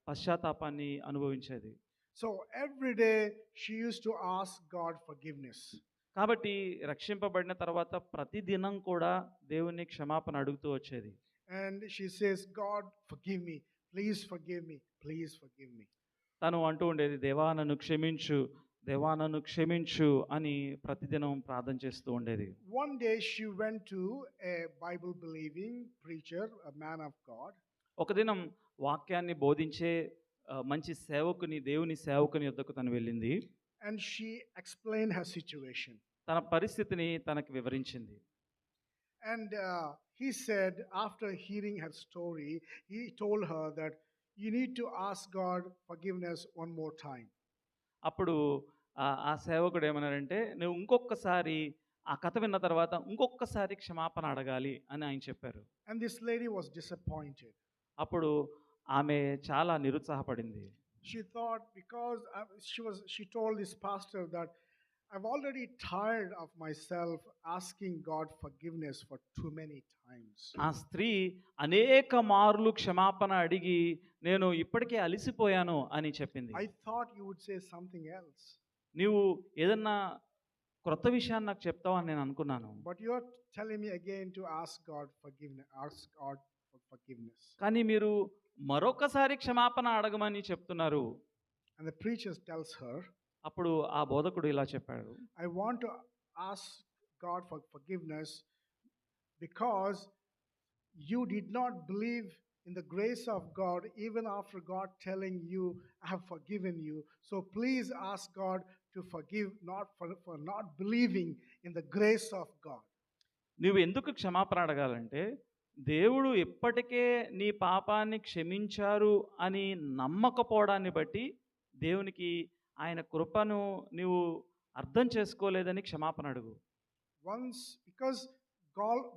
పశ్చాత్తాపాన్ని అనుభవించేది. So every day she used to ask God forgiveness. కాబట్టి రక్షింపబడిన తర్వాత ప్రతిదినం కూడా దేవుని క్షమాపణ అడుగుతూ వచ్చేది. And she says, God, forgive me. Please forgive me. Please forgive me. తను అంటూ ఉండేది, దేవా నన్ను క్షమించు, దేవా నన్ను క్షమించు అని ప్రతిదినం ప్రార్థన చేస్తూ ఉండేది. One day she went to a Bible believing preacher, a man of God. ఒక దినం వాక్యాన్ని బోధించే మంచి సేవకుని, దేవుని సేవకుని యొద్దకు తను వెళ్ళింది. And she explained her situation. తన పరిస్థితిని తనకు వివరించింది. And he said, after hearing her story, he told her that you need to ask God forgiveness one more time. అప్పుడు ఆ సేవకుడు ఏమన్నారంటే, నువ్వు ఇంకొకసారి ఆ కథ విన్న తర్వాత ఇంకొకసారి క్షమాపణ అడగాలి అని ఆయన చెప్పారు. And this lady was disappointed. అప్పుడు ఆమె చాలా నిరుత్సాహపడింది. She thought because she told this pastor that I've already tired of myself asking God forgiveness for too many times. ఆ స్త్రీ అనేక మార్లు క్షమాపణ అడిగి నేను ఇప్పటికే అలిసిపోయాను అని చెప్పింది. I thought you would say something else. నీవు ఏదన్నా క్రొత్త విషయాన్ని నాకు చెప్తావు అని నేను అనుకున్నాను. But you're telling me again to ask God for forgiveness. కానీ మీరు మరొకసారి క్షమాపణ అడగమని చెప్తున్నారు. And the preacher tells her, అప్పుడు ఆ బోధకుడు ఇలా చెప్పాడు. I want to ask God for forgiveness because you did not believe in the grace of God even after God telling you, I have forgiven you. So please ask God to forgive for not believing in the grace of God. నువ్వు ఎందుకు క్షమాపణ అడగాలంటే దేవుడు ఇప్పటికే నీ పాపాన్ని క్షమించారు అని నమ్మకపోవడాన్ని బట్టి దేవునికి ఆయన కృపను నీవు అర్థం చేసుకోలేదని క్షమాపణ అడుగు. Once, because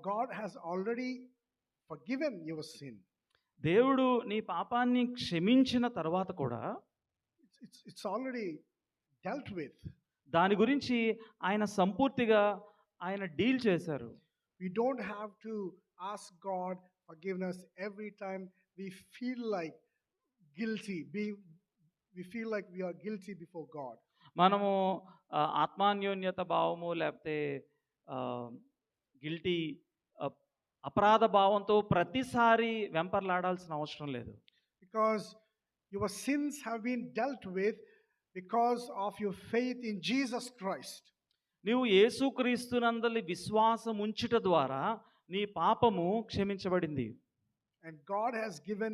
God has already forgiven your sin. దేవుడు నీ పాపాన్ని క్షమించిన తర్వాత కూడా It's already dealt with. దాని గురించి ఆయన సంపూర్తిగా ఆయన డీల్ చేశారు. We don't have to ask God forgiveness every time we feel like guilty. We feel like we are guilty before God. మనము ఆత్మాన్యోన్యత భావము లేకపోతే గిల్టీ అపరాధ భావంతో ప్రతిసారి వెంపర్లాడాల్సిన అవసరం లేదు. Because your sins have been dealt with because of your faith in Jesus Christ. నీవు యేసుక్రీస్తునందలి విశ్వాసం ఉంచుట ద్వారా నీ పాపము క్షమించబడింది. And God has given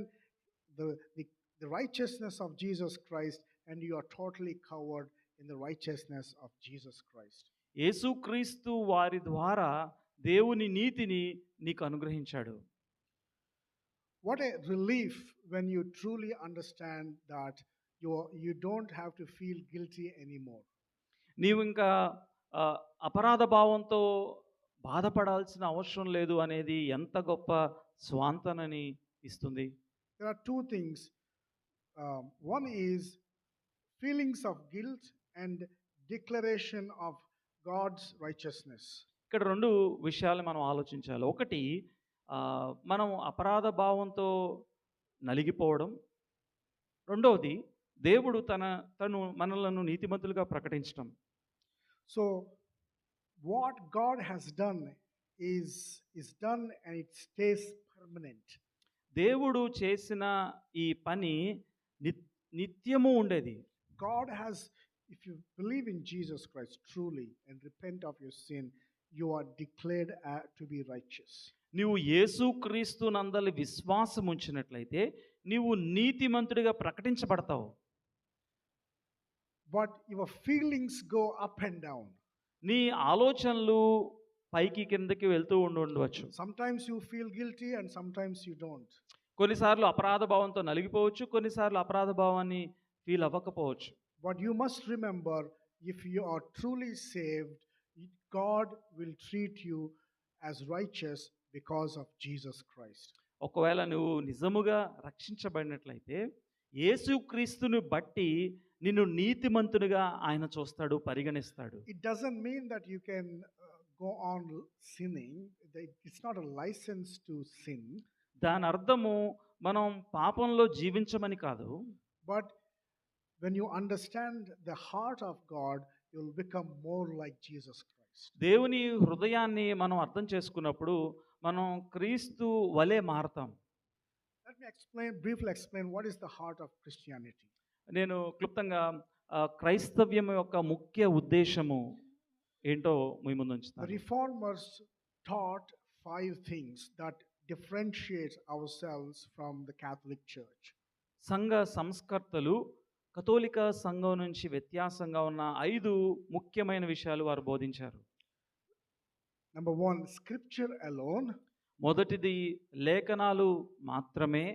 the righteousness of Jesus Christ, and you are totally covered in the righteousness of Jesus Christ. యేసుక్రీస్తు వారి ద్వారా దేవుని నీతిని నీకు అనుగ్రహించాడు. What a relief when you truly understand that you don't have to feel guilty anymore. నీవు ఇంకా అపరాధ భావంతో బాధపడాల్సిన అవసరం లేదు అనేది ఎంత గొప్ప స్వాంతనని ఇస్తుంది. There are two things. One is feelings of guilt and declaration of God's righteousness. ఇక్కడ రెండు విషయాలు మనం ఆలోచించాలి. ఒకటి మనం అపరాధ భావంతో నలిగిపోవడం. రెండవది దేవుడు తను మనలను నీతిమంతులుగా ప్రకటించడం. So what God has done is done and it stays permanent. దేవుడు చేసిన ఈ పని నిత్యము ఉండేది. God has, if you believe in Jesus Christ truly and repent of your sin, you are declared to be righteous. నీవు యేసుక్రీస్తునందలి విశ్వాసం ఉంచినట్లయితే నీవు నీతిమంతుడిగా ప్రకటించబడతావు. But your feelings go up and down. నీ ఆలోచనలు పైకి కిందకి వెళ్తూ ఉండవచ్చు. Sometimes you feel guilty and sometimes you don't. కొన్నిసార్లు అపరాధ భావంతో నలిగిపోవచ్చు, కొన్నిసార్లు అపరాధ భావాన్ని ఫీల్ అవ్వకపోవచ్చు. But you must remember, if you are truly saved, God will treat you as righteous because of Jesus Christ. ఒకవేళ నువ్వు నిజముగా రక్షించబడినట్లయితే యేసుక్రీస్తుని బట్టి నిన్ను నీతిమంతునిగా ఆయన చూస్తాడు, పరిగణిస్తాడు. It doesn't mean that you can go on sinning. It's not a license to sin. దాని అర్థము మనం పాపంలో జీవించమని కాదు. But when you understand the heart of God, you will become more like Jesus Christ. దేవుని హృదయాన్ని మనం అర్థం చేసుకున్నప్పుడు మనం క్రీస్తు వలె మారతాం. Let me briefly explain what is the heart of Christianity. నేను క్లుప్తంగా క్రైస్తవ్యం యొక్క ముఖ్య ఉద్దేశము ఏంటో మీ ముందు The ఉంచుతాను. reformers taught 5 things that differentiate ourselves from the Catholic Church. సంఘ సంస్కర్తలు కథోలిక సంఘం నుంచి వ్యత్యాసంగా ఉన్న 5 ముఖ్యమైన విషయాలు వారు బోధించారు. Number 1, Scripture alone. మొదటిది లేఖనాలు మాత్రమే,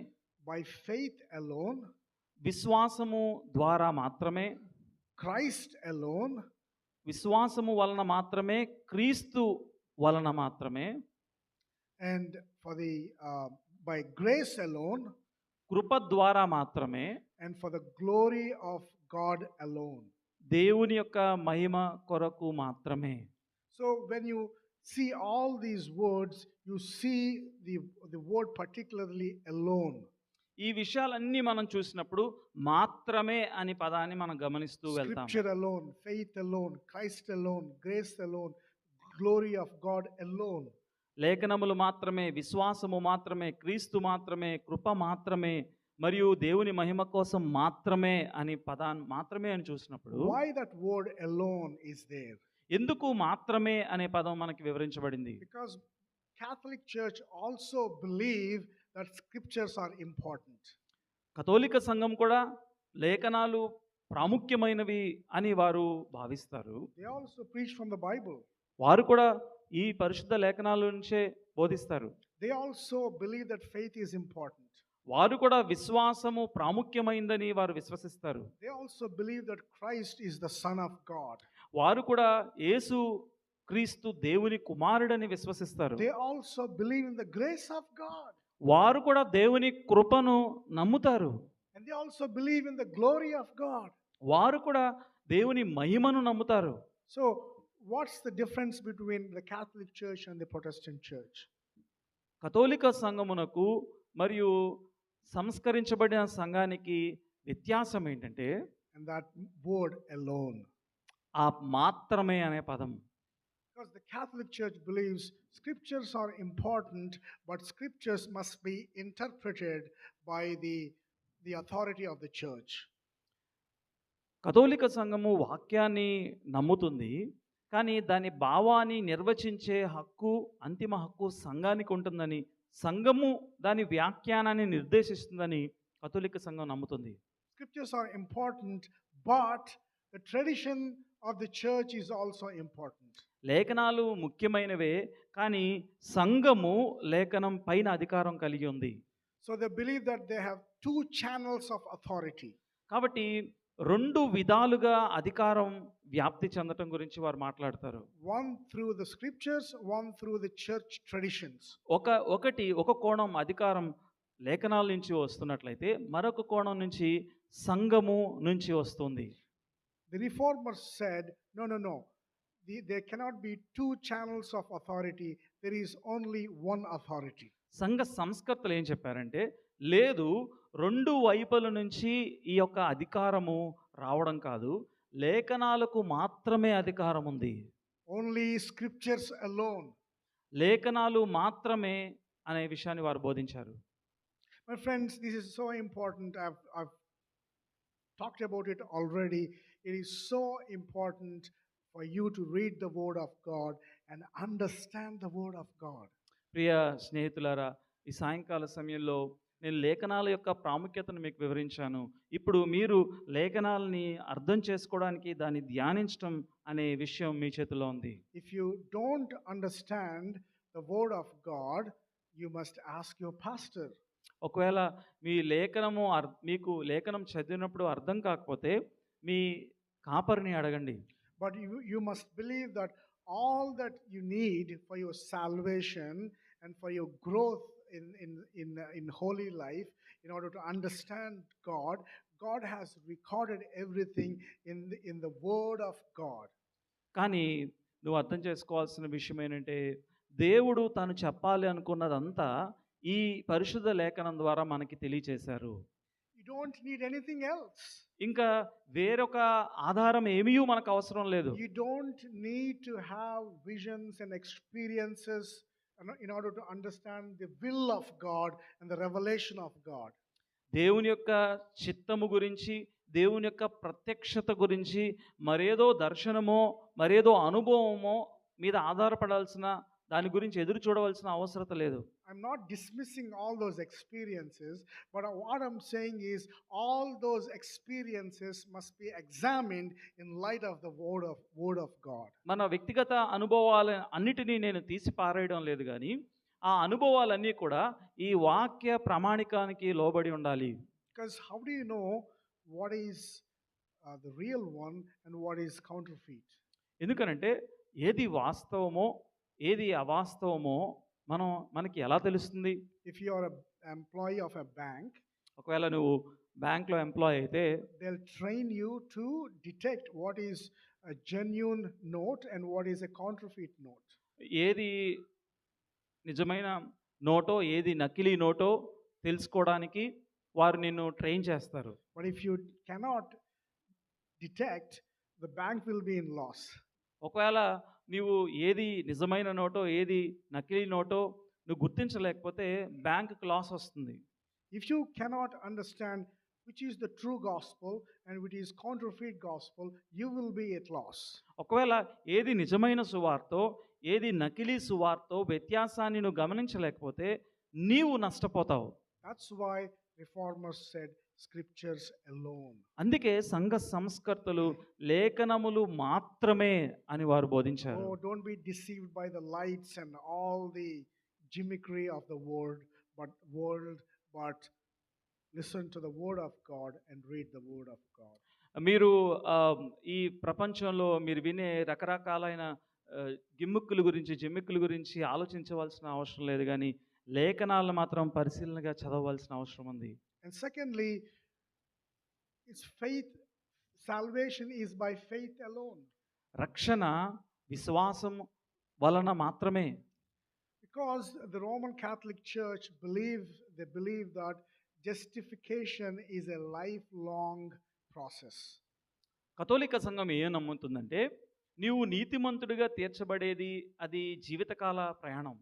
By faith alone. విశ్వాసము ద్వారా మాత్రమే, Christ alone. విశ్వాసము వలన మాత్రమే, క్రీస్తు వలన మాత్రమే, and for the by grace alone, కృప ద్వారా మాత్రమే, and for the glory of God alone. దేవుని యొక్క మహిమ కొరకు మాత్రమే. So when you see all these words, you see the word particularly alone. ఈ విషయాలన్నీ మనం చూసినప్పుడు మాత్రమే అని పదాన్ని మనం గమనిస్తూ వెళ్తాం. Scripture alone, faith alone, Christ alone, grace alone, glory of God alone. లేఖనములు మాత్రమే, విశ్వాసము మాత్రమే, క్రీస్తు మాత్రమే, కృప మాత్రమే, మరియు దేవుని మహిమ కోసం మాత్రమే అని పదాన్ని మాత్రమే అని చూసినప్పుడు Why that word alone is there? ఎందుకు మాత్రమే అనే పదం మనకి వివరించబడింది? Because Catholic Church also believe that scriptures are important. కథోలిక సంఘం కూడా లేఖనాలు ప్రాముఖ్యమైనవి అని వారు భావిస్తారు. They also preach from the Bible. వారు కూడా ఈ పరిశుద్ధ లేఖనాల నుంచే బోధిస్తారు. They also believe that faith is important. వారు కూడా విశ్వాసము ప్రాముఖ్యమైందని వారు విశ్వసిస్తారు. They also believe that Christ is the Son of God. వారు కూడా యేసు క్రీస్తు దేవుని కుమారుడని విశ్వసిస్తారు. They also believe in the grace of God. వారు కూడా దేవుని కృపను నమ్ముతారు. And they also believe in the glory of God. వారు కూడా దేవుని మహిమను నమ్ముతారు. So, what's the difference between the Catholic Church and the Protestant Church? కథోలిక సంఘమునకు మరియు సంస్కరించబడిన సంఘానికి వ్యత్యాసం ఏంటంటే And that word alone. ఆ మాత్రమే అనే పదం. Because the Catholic Church believes scriptures are important, but scriptures must be interpreted by the authority of the church. కథోలిక సంఘము వాక్యాన్ని నమ్ముతుంది, కానీ దాని భావాన్ని నిర్వచించే హక్కు, అంతిమ హక్కు సంఘానికి ఉంటుందని, సంఘము దాని వ్యాఖ్యానాన్ని నిర్దేశిస్తుందని కథోలిక సంఘం నమ్ముతుంది. Scriptures are important, but the tradition of the church is also important. లేఖనాలు ముఖ్యమైనవే, కానీ సంఘము లేఖనం పైన అధికారం కలిగి ఉంది. So they believe that they have two channels of authority. కాబట్టి రెండు విధాలుగా అధికారం వ్యాప్తి చెందటం గురించి వారు మాట్లాడతారు. One through the scriptures, one through the church traditions. ఒక కోణం అధికారం లేఖనాల నుంచి వస్తున్నట్లయితే, మరొక కోణం నుంచి సంఘము నుంచి వస్తుంది. The reformers said, no. There cannot be two channels of authority. There is only one authority. సంఘ సంస్కర్తలు ఏం చెప్పారంటే, లేదు, రెండు వైపుల నుంచి ఈ యొక్క అధికారము రావడం కాదు, లేఖనాలకు మాత్రమే అధికారం ఉంది. Only scriptures alone. లేఖనాలు మాత్రమే అనే విషయాన్ని వారు బోధించారు. My friends, this is so important. I've talked about it already. It is so important for you to read the word of God and understand the word of God. ప్రియ స్నేహితులారా, ఈ సాయంకాల సమయంలో నేను లేఖనాల యొక్క ప్రాముఖ్యతను మీకు వివరించాను. ఇప్పుడు మీరు లేఖనాలని అర్థం చేసుకోవడానికి, దాన్ని ధ్యానించడం అనే విషయం మీ చేతిలో ఉంది. If you don't understand the word of God, you must ask your pastor. ఒకవేళ మీకు లేఖనం చదివినప్పుడు అర్థం కాకపోతే మీ కాపరిని అడగండి. But you must believe that all that you need for your salvation and for your growth in holy life, in order to understand God, God has recorded everything in the word of God. కానీ నువ్వు అర్థం చేసుకోవాల్సిన విషయం ఏంటంటే, దేవుడు తాను చెప్పాలి అనుకున్నదంతా ఈ పరిశుద్ధ లేఖనం ద్వారా మనకి తెలియచేశారు. You don't need anything else. ఇంకా వేరొక ఆధారం ఏమీ మనకు అవసరం లేదు. You don't need to have visions and experiences in order to understand the will of God and the revelation of God. దేవుని యొక్క చిత్తము గురించి, దేవుని యొక్క ప్రత్యక్షత గురించి మరేదో దర్శనమో మరేదో అనుభవమో మీద ఆధారపడాల్సిన, దాని గురించి ఎదురు చూడవలసిన అవసరం లేదు. I'm not dismissing all those experiences, but what I'm saying is all those experiences must be examined in light of the word of God. మన వ్యక్తిగత అనుభవాల అన్నిటినీ నేను తీసి పారేయడం లేదు, కానీ ఆ అనుభవాలన్నీ కూడా ఈ వాక్య ప్రామాణికానికి లోబడి ఉండాలి. Because how do you know what is the real one and what is counterfeit? ఎందుకనంటే ఏది వాస్తవమో, ఏది అవాస్తవమో మనకి ఎలా తెలుస్తుంది? If you are an employee of a bank, ఒకవేళ నువ్వు బ్యాంక్‌లో ఎంప్లాయ్ అయితే they'll train you to detect what is a genuine note and what is a counterfeit note. ఏది నిజమైన నోటో, ఏది నకిలీ నోటో తెలుసుకోవడానికి వారు నిన్ను ట్రైన్ చేస్తారు. But if you cannot detect, the bank will be in loss. ఒకవేళ నీవు ఏది నిజమైన నోటో, ఏది నకిలీ నోటో నువ్వు గుర్తించలేకపోతే బ్యాంక్‌కి లాస్ వస్తుంది. If you cannot understand which is the true gospel and which is counterfeit gospel, you will be at loss. ఒకవేళ ఏది నిజమైన సువార్తో, ఏది నకిలీ సువార్తో వ్యత్యాసాన్ని నువ్వు గమనించలేకపోతే నీవు నష్టపోతావు. That's why reformers said scriptures alone. అందుకే సంఘ సంస్కర్తలు లేఖనములు మాత్రమే అని వారు బోధించారు. Oh, don't be deceived by the lights and all the gimmickry of the but listen to the word of God and read the word of God. మీరు ఈ ప్రపంచంలో మీరు వినే రకరకాలైన జిమ్మిక్కుల గురించి ఆలోచించవలసిన అవసరం లేదు కానీ లేఖనాలను మాత్రం పరిశీలనగా చదవవలసిన అవసరం ఉంది. And secondly, it's faith. Salvation is by faith alone. రక్షణ విశ్వాసం వలన మాత్రమే. Because the Roman Catholic Church they believe that justification is a lifelong process. కథోలిక సంఘం ఏం నమ్ముతుందంటే నీవు నీతిమంతుడిగా తీర్చబడేది అది జీవితకాల ప్రయాణం.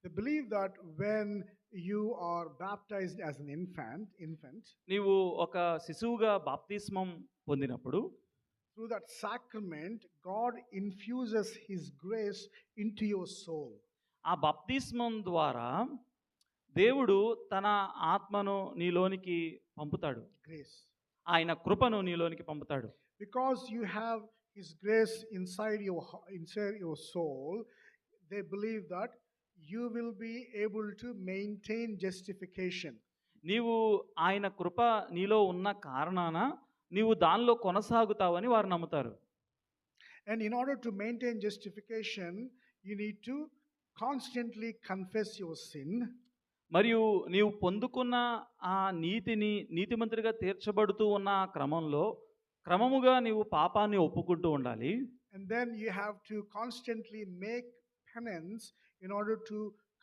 They believe that when you are baptized as an infant, నీవు ఒక శిశువుగా బాప్తిస్మం పొందినప్పుడు through that sacrament, God infuses His grace into your soul. ఆ బాప్తిస్మం ద్వారా దేవుడు తన ఆత్మను నీలోనికి పంపుతాడు. Grace. ఆయన కృపను నీలోనికి పంపుతాడు. Because you have His grace inside your soul, they believe that you will be able to maintain justification. నీవు ఆయన కృప నీలో ఉన్న కారణాన నీవు దానిలో కొనసాగుతావని వారు నమ్ముతారు. And in order to maintain justification, you need to constantly confess your sin. మరియు నీవు పొందుకున్న ఆ నీతిమంతుడిగా తీర్చబడుతూ ఉన్న ఆ క్రమముగా నీవు పాపాన్ని ఒప్పుకుంటూ ఉండాలి. And then you have to constantly make penance in order to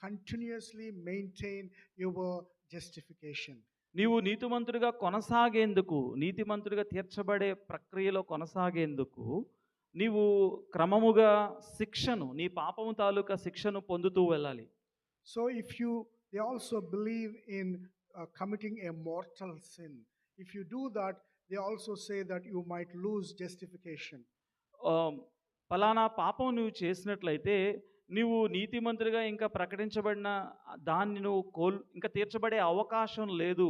continuously maintain your justification. నీవు నీతిమంతుడిగా తీర్చబడే ప్రక్రియలో కొనసాగేందుకు నీవు క్రమముగా నీ పాపము తాలూకా శిక్షను పొందుతూ వెళ్ళాలి. So they also believe in committing a mortal sin. If you do that, they also say that you might lose justification. ఫలానా పాపం నువ్వు చేసినట్లయితే నీవు నీతిమంతుడిగా ఇంకా ప్రకటించబడిన దాన్ని నువ్వు ఇంకా తీర్చబడే అవకాశం లేదు.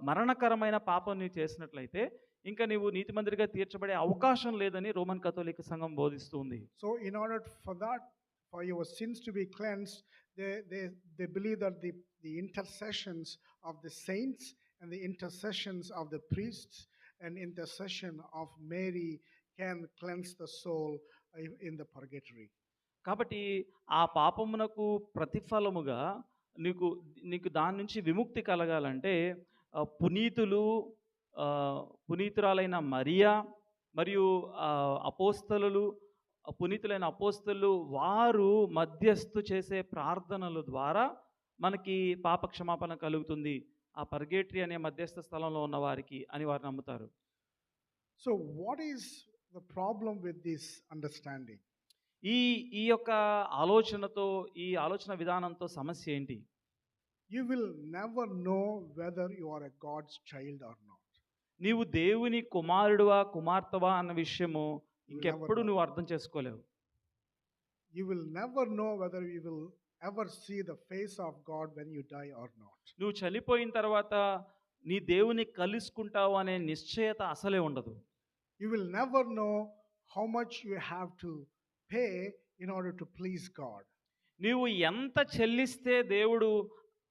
మరణకరమైన పాపం నువ్వు చేసినట్లయితే ఇంకా నీవు నీతిమంతుడిగా తీర్చబడే అవకాశం లేదని రోమన్ కథోలిక సంఘం బోధిస్తుంది. So in order for your sins to be cleansed, they believe that the intercessions of the saints and the intercessions of the priests and intercession of Mary can cleanse the soul in the purgatory. కాబట్టి ఆ పాపమునకు ప్రతిఫలముగా నీకు దాని నుంచి విముక్తి కలగాలంటే పునీతురాలైన మరియా మరియు పునీతులైన అపోస్తలు వారు మధ్యస్థు చేసే ప్రార్థనల ద్వారా మనకి పాప క్షమాపణ కలుగుతుంది ఆ పర్గేటరీ అనే మధ్యస్థ స్థలంలో ఉన్న వారికి అని వారు నమ్ముతారు. So what is the problem with this understanding? ఈ యొక్క ఆలోచనతో ఈ ఆలోచన విధానంతో సమస్య ఏంటి? You will never know whether you are a God's child or not. నీవు దేవుని కుమారుడువా కుమార్తెవా అన్న విషయము ఇంకెప్పుడు నువ్వు అర్థం చేసుకోలేవు. You will never know whether you will ever see the face of God when you die or not. నువ్వు చనిపోయిన తర్వాత నీ దేవుని కలుసుకుంటావు అనే నిశ్చయత అసలే ఉండదు. You will never know how much you have to pay in order to please God. నీవు ఎంత చెల్లిస్తే దేవుడు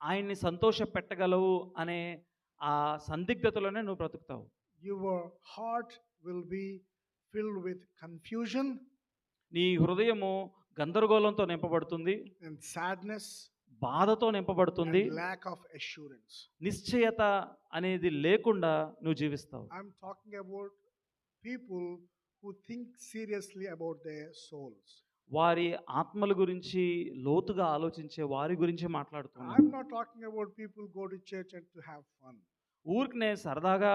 ఆయన్ని సంతోషపెట్టగలవు అనే ఆ సందిగ్ధతలోనే నువ్వు బ్రతుకుతావు. Your heart will be filled with confusion. నీ హృదయము గందరగోళంతో నింపబడుతుంది, and sadness బాధతో నింపబడుతుంది, and lack of assurance. నిశ్చయత అనేది లేకుండా నువ్వు జీవిస్తావు. I'm talking about people who think seriously about their souls. వారి ఆత్మల గురించి లోతుగా ఆలోచించే వారి గురించి మాట్లాడుతున్నాను. I'm not talking about people who go to church and to have fun. ఊరికనే సరదాగా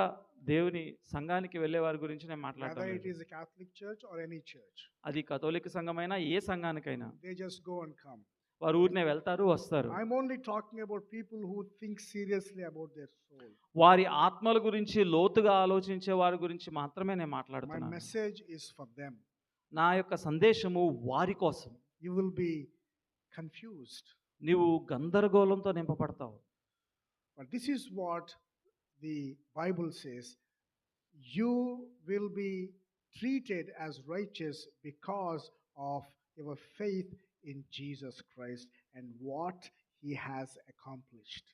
దేవుని సంఘానికి వెళ్ళే వారి గురించి నేను Whether it మాట్లాడతాను. is a Catholic church or any church, అది కథోలిక సంఘమైనా ఏ సంఘానికైనా they just go and come. వారు ఊరినే వెళ్తారు, వస్తారు. I'm only talking about people who think seriously about their soul. వారి ఆత్మల గురించి లోతుగా ఆలోచించే వారి గురించి మాత్రమే నేను My మాట్లాడుతున్నాను. message is for them. నా యొక్క సందేశము వారి కోసం. You will be confused. నీవు గందరగోళంతో నింపబడతావు. But this is what the Bible says. You will be treated as righteous because of your faith in Jesus Christ and what he has accomplished.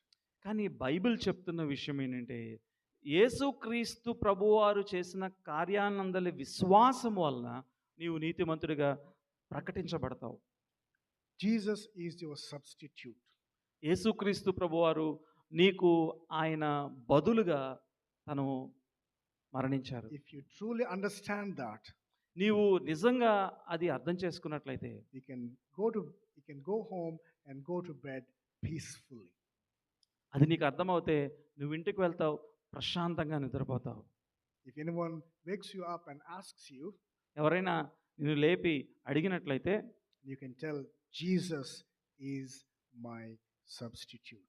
కానీ బైబిల్ చెప్తున్న విషయం ఏంటంటే యేసుక్రీస్తు ప్రభువారు చేసిన కార్యానందలి విశ్వాసం వలన నీవు నీతిమంతుడిగా ప్రకటించబడతావు. Jesus is your substitute. యేసుక్రీస్తు ప్రభువారు నీకు ఆయన బదులుగా తను మరణించారు. If you truly understand that, నీవు నిజంగా అది అర్థం చేసుకున్నట్లయితే you can go home and go to bed peacefully. అది నీకు అర్థమవుతే నువ్వు ఇంటికి వెళ్తావు, ప్రశాంతంగా నిద్రపోతావు. If anyone wakes you up and asks you, ఎవరైనా నిన్ను లేపి అడిగినట్లయితే you can tell Jesus is my substitute.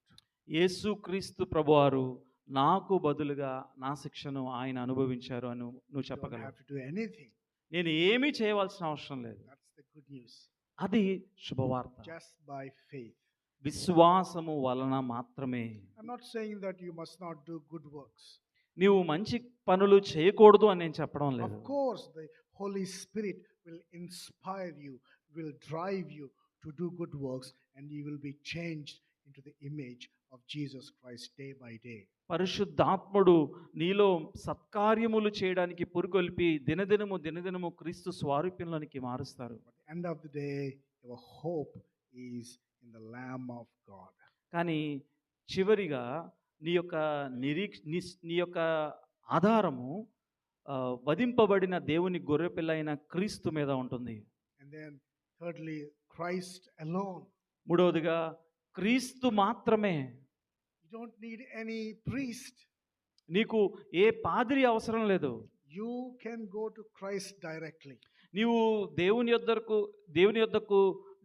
యేసుక్రీస్తు ప్రభువారు నాకు బదులుగా నా శిక్షను ఆయన అనుభవించారు అని నువ్వు You don't చెప్పగలవు. have to do anything. నేను ఏమీ చేయవలసిన అవసరం లేదు. That's the good news. అది శుభవార్త. Just by faith. విశ్వాసము వలన మాత్రమే. I'm not saying that you must not do good works. నీవు మంచి పనులు చేయకూడదు అని నేను చెప్పడం లేదు. Of course, the Holy Spirit will inspire you, will drive you to do good works, and you will be changed into the image of Jesus Christ day by day. పరిశుద్ధాత్ముడు నీలో సత్కార్యములు చేయడానికి పురుకొల్పి దినదినము క్రీస్తు స్వారూప్యంలోనికి మారుస్తారు. But at the end of the day, your hope is in the Lamb of God. కానీ చివరిగా నీ యొక్క ఆధారము వధింపబడిన దేవుని గొర్రెపిల్ల అయిన క్రీస్తు మీద ఉంటుంది. And then thirdly, Christ alone. మూడవదిగా క్రీస్తు మాత్రమే. You don't need any priest. నీకు ఏ పాదిరి అవసరం లేదు. You can go to Christ directly. నీవు దేవుని యొద్దకు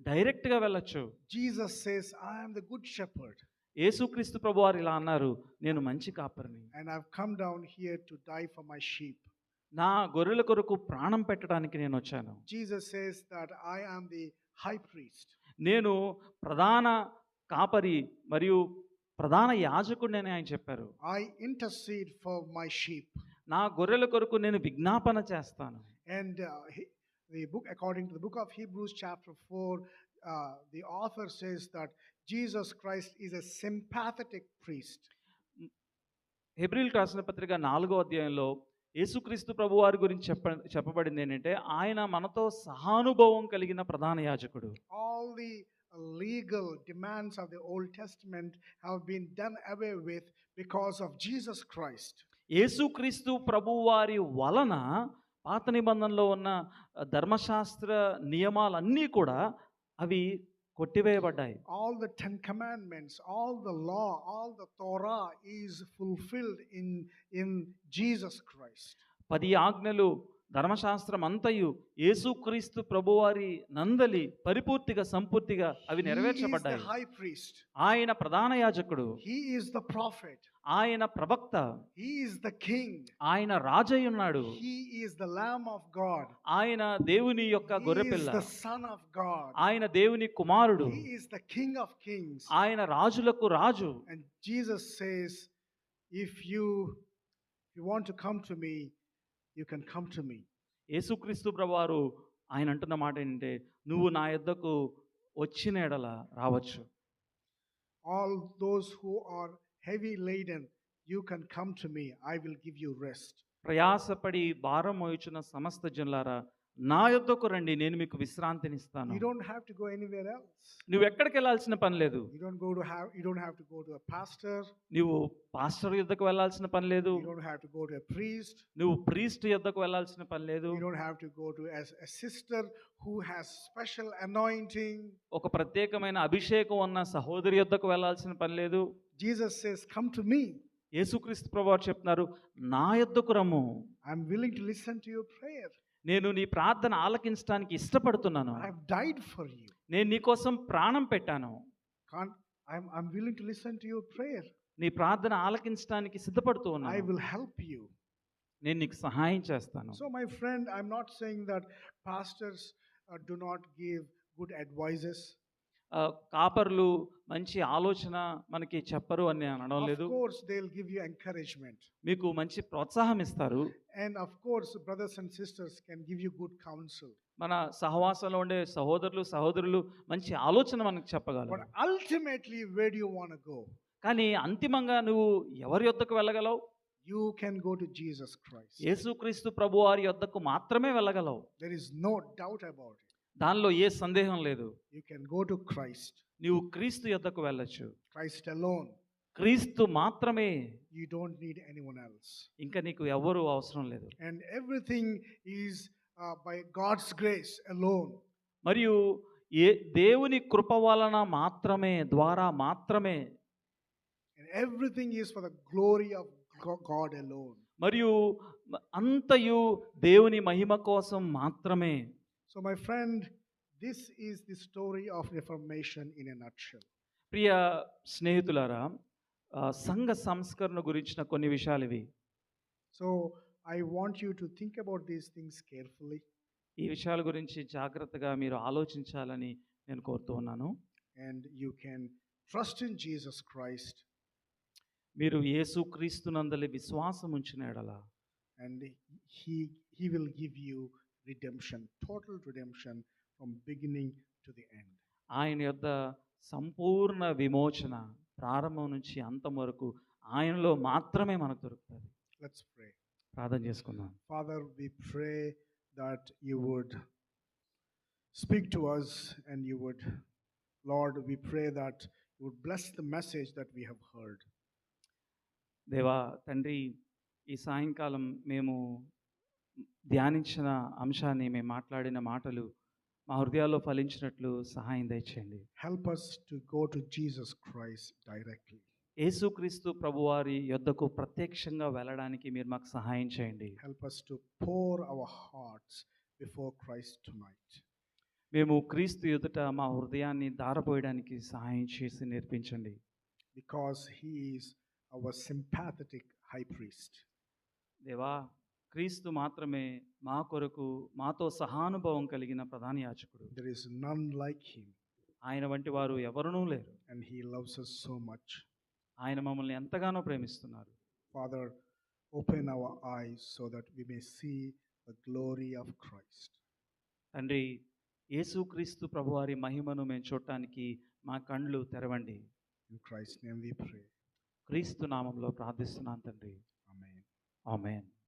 డైరెక్ట్గా వెళ్ళొచ్చు. Jesus says, I am the good shepherd. యేసుక్రీస్తు ప్రభువారు ఇలా అన్నారు, నేను మంచి కాపరిని, And I've come down here to die for my sheep. నా గొర్రెల కొరకు ప్రాణం పెట్టడానికి నేను వచ్చాను. Jesus says that I am the high priest. నేను ప్రధాన కాపరి మరియు ప్రధాన యాజకుడిని అని ఆయన చెప్పారు. I intercede for my sheep. నా గొర్రెల కొరకు నేను విజ్ఞాపన చేస్తాను. And according to the book of Hebrews chapter 4, the author says that Jesus Christ is a sympathetic priest. హెబ్రీయులకు రాసిన పత్రిక 4వ అధ్యాయంలో యేసుక్రీస్తు ప్రభువారి గురించి చెప్పబడింది ఏంటంటే ఆయన మనతో సహానుభవం కలిగిన ప్రధాన యాజకుడు. All the legal demands of the Old Testament have been done away with because of Jesus Christ. యేసుక్రీస్తు ప్రభువారి వలన పాత నిబంధనలో ఉన్న ధర్మశాస్త్ర నియమాలన్నీ కూడా అవి కొట్టివేయబడ్డాయి. All the 10 commandments, all the law, all the Torah is fulfilled in Jesus Christ. 10 ఆజ్ఞలు ధర్మశాస్త్రం అంతయు యేసుక్రీస్తు ప్రభువారి నందలి పరిపూర్తిగా సంపూర్తిగా అవి నెరవేర్చబడ్డాయి. He is the high priest. ఆయన ప్రధాన యాజకుడు. He is the prophet. ఆయన ప్రవక్త. He is the king. ఆయన రాజై ఉన్నాడు. He is the Lamb of God. ఆయన దేవుని యొక్క గొర్రెపిల్ల. He is the Son of God. ఆయన దేవుని కుమారుడు. He is the King of kings. ఆయన రాజులకు రాజు. And Jesus says, if you want to come to me, you can come to me. యేసుక్రీస్తు ప్రభువారు ఆయన అంటున్న మాట ఏంటంటే నువ్వు నా యొద్దకు వచ్చిన ఎడల రావచ్చు. All those who are heavy laden, you can come to me, I will give you rest. ప్రయాసపడి భారం మోయుచున్న సమస్త జనులారా నా యొద్దకు రండి, నేను మీకు విశ్రాంతినిస్తాను. You don't have to go anywhere else. నువ్వు ఎక్కడికి వెళ్ళాల్సిన పని లేదు. You don't have to go to a pastor. నువ్వు పాస్టర్ యొద్దకు వెళ్ళాల్సిన పని లేదు. You don't have to go to a priest. నువ్వు ప్రీస్ట్ యొద్దకు వెళ్ళాల్సిన పని లేదు. You don't have to go to a sister who has special anointing. ఒక ప్రత్యేకమైన అభిషేకం ఉన్న సహోదరి యొద్దకు వెళ్ళాల్సిన పని లేదు. Jesus says, "Come to me. యేసుక్రీస్తు ప్రభువారు చెప్తున్నారు, నా యొద్దకు రమ్ము. I'm willing to listen to your prayer. నేను నీ ప్రార్థన ఆలకించడానికి ఇష్టపడుతున్నాను. I've died for you. నేను నీ కోసం ప్రాణం పెట్టాను. I'm willing to listen to your prayer. నీ ప్రార్థన ఆలకించడానికి సిద్ధపడుతూ I ఉన్నాను. will help you." నేను నీకు సహాయం చేస్తాను. So, my friend, I'm not saying that pastors do not give good advices. కాపర్లు మంచి ఆలోచన మనకి చెప్పరు అని నేను అనడం Of లేదు. course, they'll give you encouragement. మీకు మంచి ప్రోత్సాహం ఇస్తారు. And of course, brothers and sisters can give you good counsel. మన సహవాసంలో ఉండే సహోదరులు సహోదరులు మంచి ఆలోచన మనకు చెప్పగలరు. But ultimately, where do you want to go? కానీ అంతిమంగా నువ్వు ఎవరి యొద్దకు వెళ్ళగలవు? You can go to Jesus Christ. యేసుక్రీస్తు ప్రభువారి యొద్దకు మాత్రమే వెళ్ళగలవు. There is no doubt about it. దానిలో ఏ సందేహం లేదు. You can go to Christ. నీవు క్రీస్తు యొద్దకు వెళ్ళొచ్చు. Christ alone. క్రీస్తు మాత్రమే. You don't need anyone else. ఇంకా నీకు ఎవరు అవసరం లేదు. And everything is by God's grace alone. మరియు ఏ దేవుని కృప వలన మాత్రమే ద్వారా మాత్రమే. And everything is for the glory of God alone. మరియు అంతయు దేవుని మహిమ కోసం మాత్రమే. So, my friend, this is the story of Reformation in a nutshell. ప్రియ స్నేహితులారా, సంఘ సంస్కరణ గురించిన కొన్ని విషయాలు ఇవి. So, I want you to think about these things carefully. ఈ విషయాల గురించి జాగ్రత్తగా మీరు ఆలోచించాలని నేను కోరుతూ ఉన్నాను. And you can trust in Jesus Christ. మీరు యేసుక్రీస్తునందలి విశ్వాసం ఉంచిన ఎడల And he will give you redemption, total redemption from beginning to the end. ఆయన యొద్ద సంపూర్ణ విమోచన ప్రారంభం నుంచి అంతం వరకు ఆయనలో మాత్రమే మనకు దొరుకుతుంది. Let's pray. ప్రార్థన చేసుకుందాం. Father, we pray that you would speak to us, and you would, Lord, we pray that you would bless the message that we have heard. దేవా తండ్రి, ఈ సాయంకాలం మేము ధ్యానించిన అంశాన్ని, మేము మాట్లాడిన మాటలు మా హృదయాల్లో ఫలించినట్లు సహాయం దయచేయండి. Help us to go to Jesus Christ directly. యేసుక్రీస్తు ప్రభువారి యొద్దకు ప్రత్యక్షంగా వెళ్ళడానికి మీరు మాకు సహాయం చేయండి. Help us to pour our hearts before Christ tonight. మేము క్రీస్తు ఎదుట మా హృదయాన్ని ధారపోయడానికి సహాయం చేసి నేర్పించండి. Because he is our sympathetic high priest. దేవా, క్రీస్తు మాత్రమే మా కొరకు మాతో సహానుభవం కలిగిన ప్రధాన యాజకుడు. There is none like him. ఆయన వంటి వారు ఎవరునూ లేరు. And he loves us so much. ఆయన మమ్మల్ని ఎంతగానో ప్రేమిస్తున్నారు. Father, open our eyes so that we may see the glory of Christ. తండ్రి, యేసుక్రీస్తు ప్రభువారి మహిమను మేము చూడటానికి మా కళ్ళు తెరవండి. In Christ's name we pray. క్రీస్తు నామంలో ప్రార్థిస్తున్నాను తండ్రి. Amen. ఆమేన్.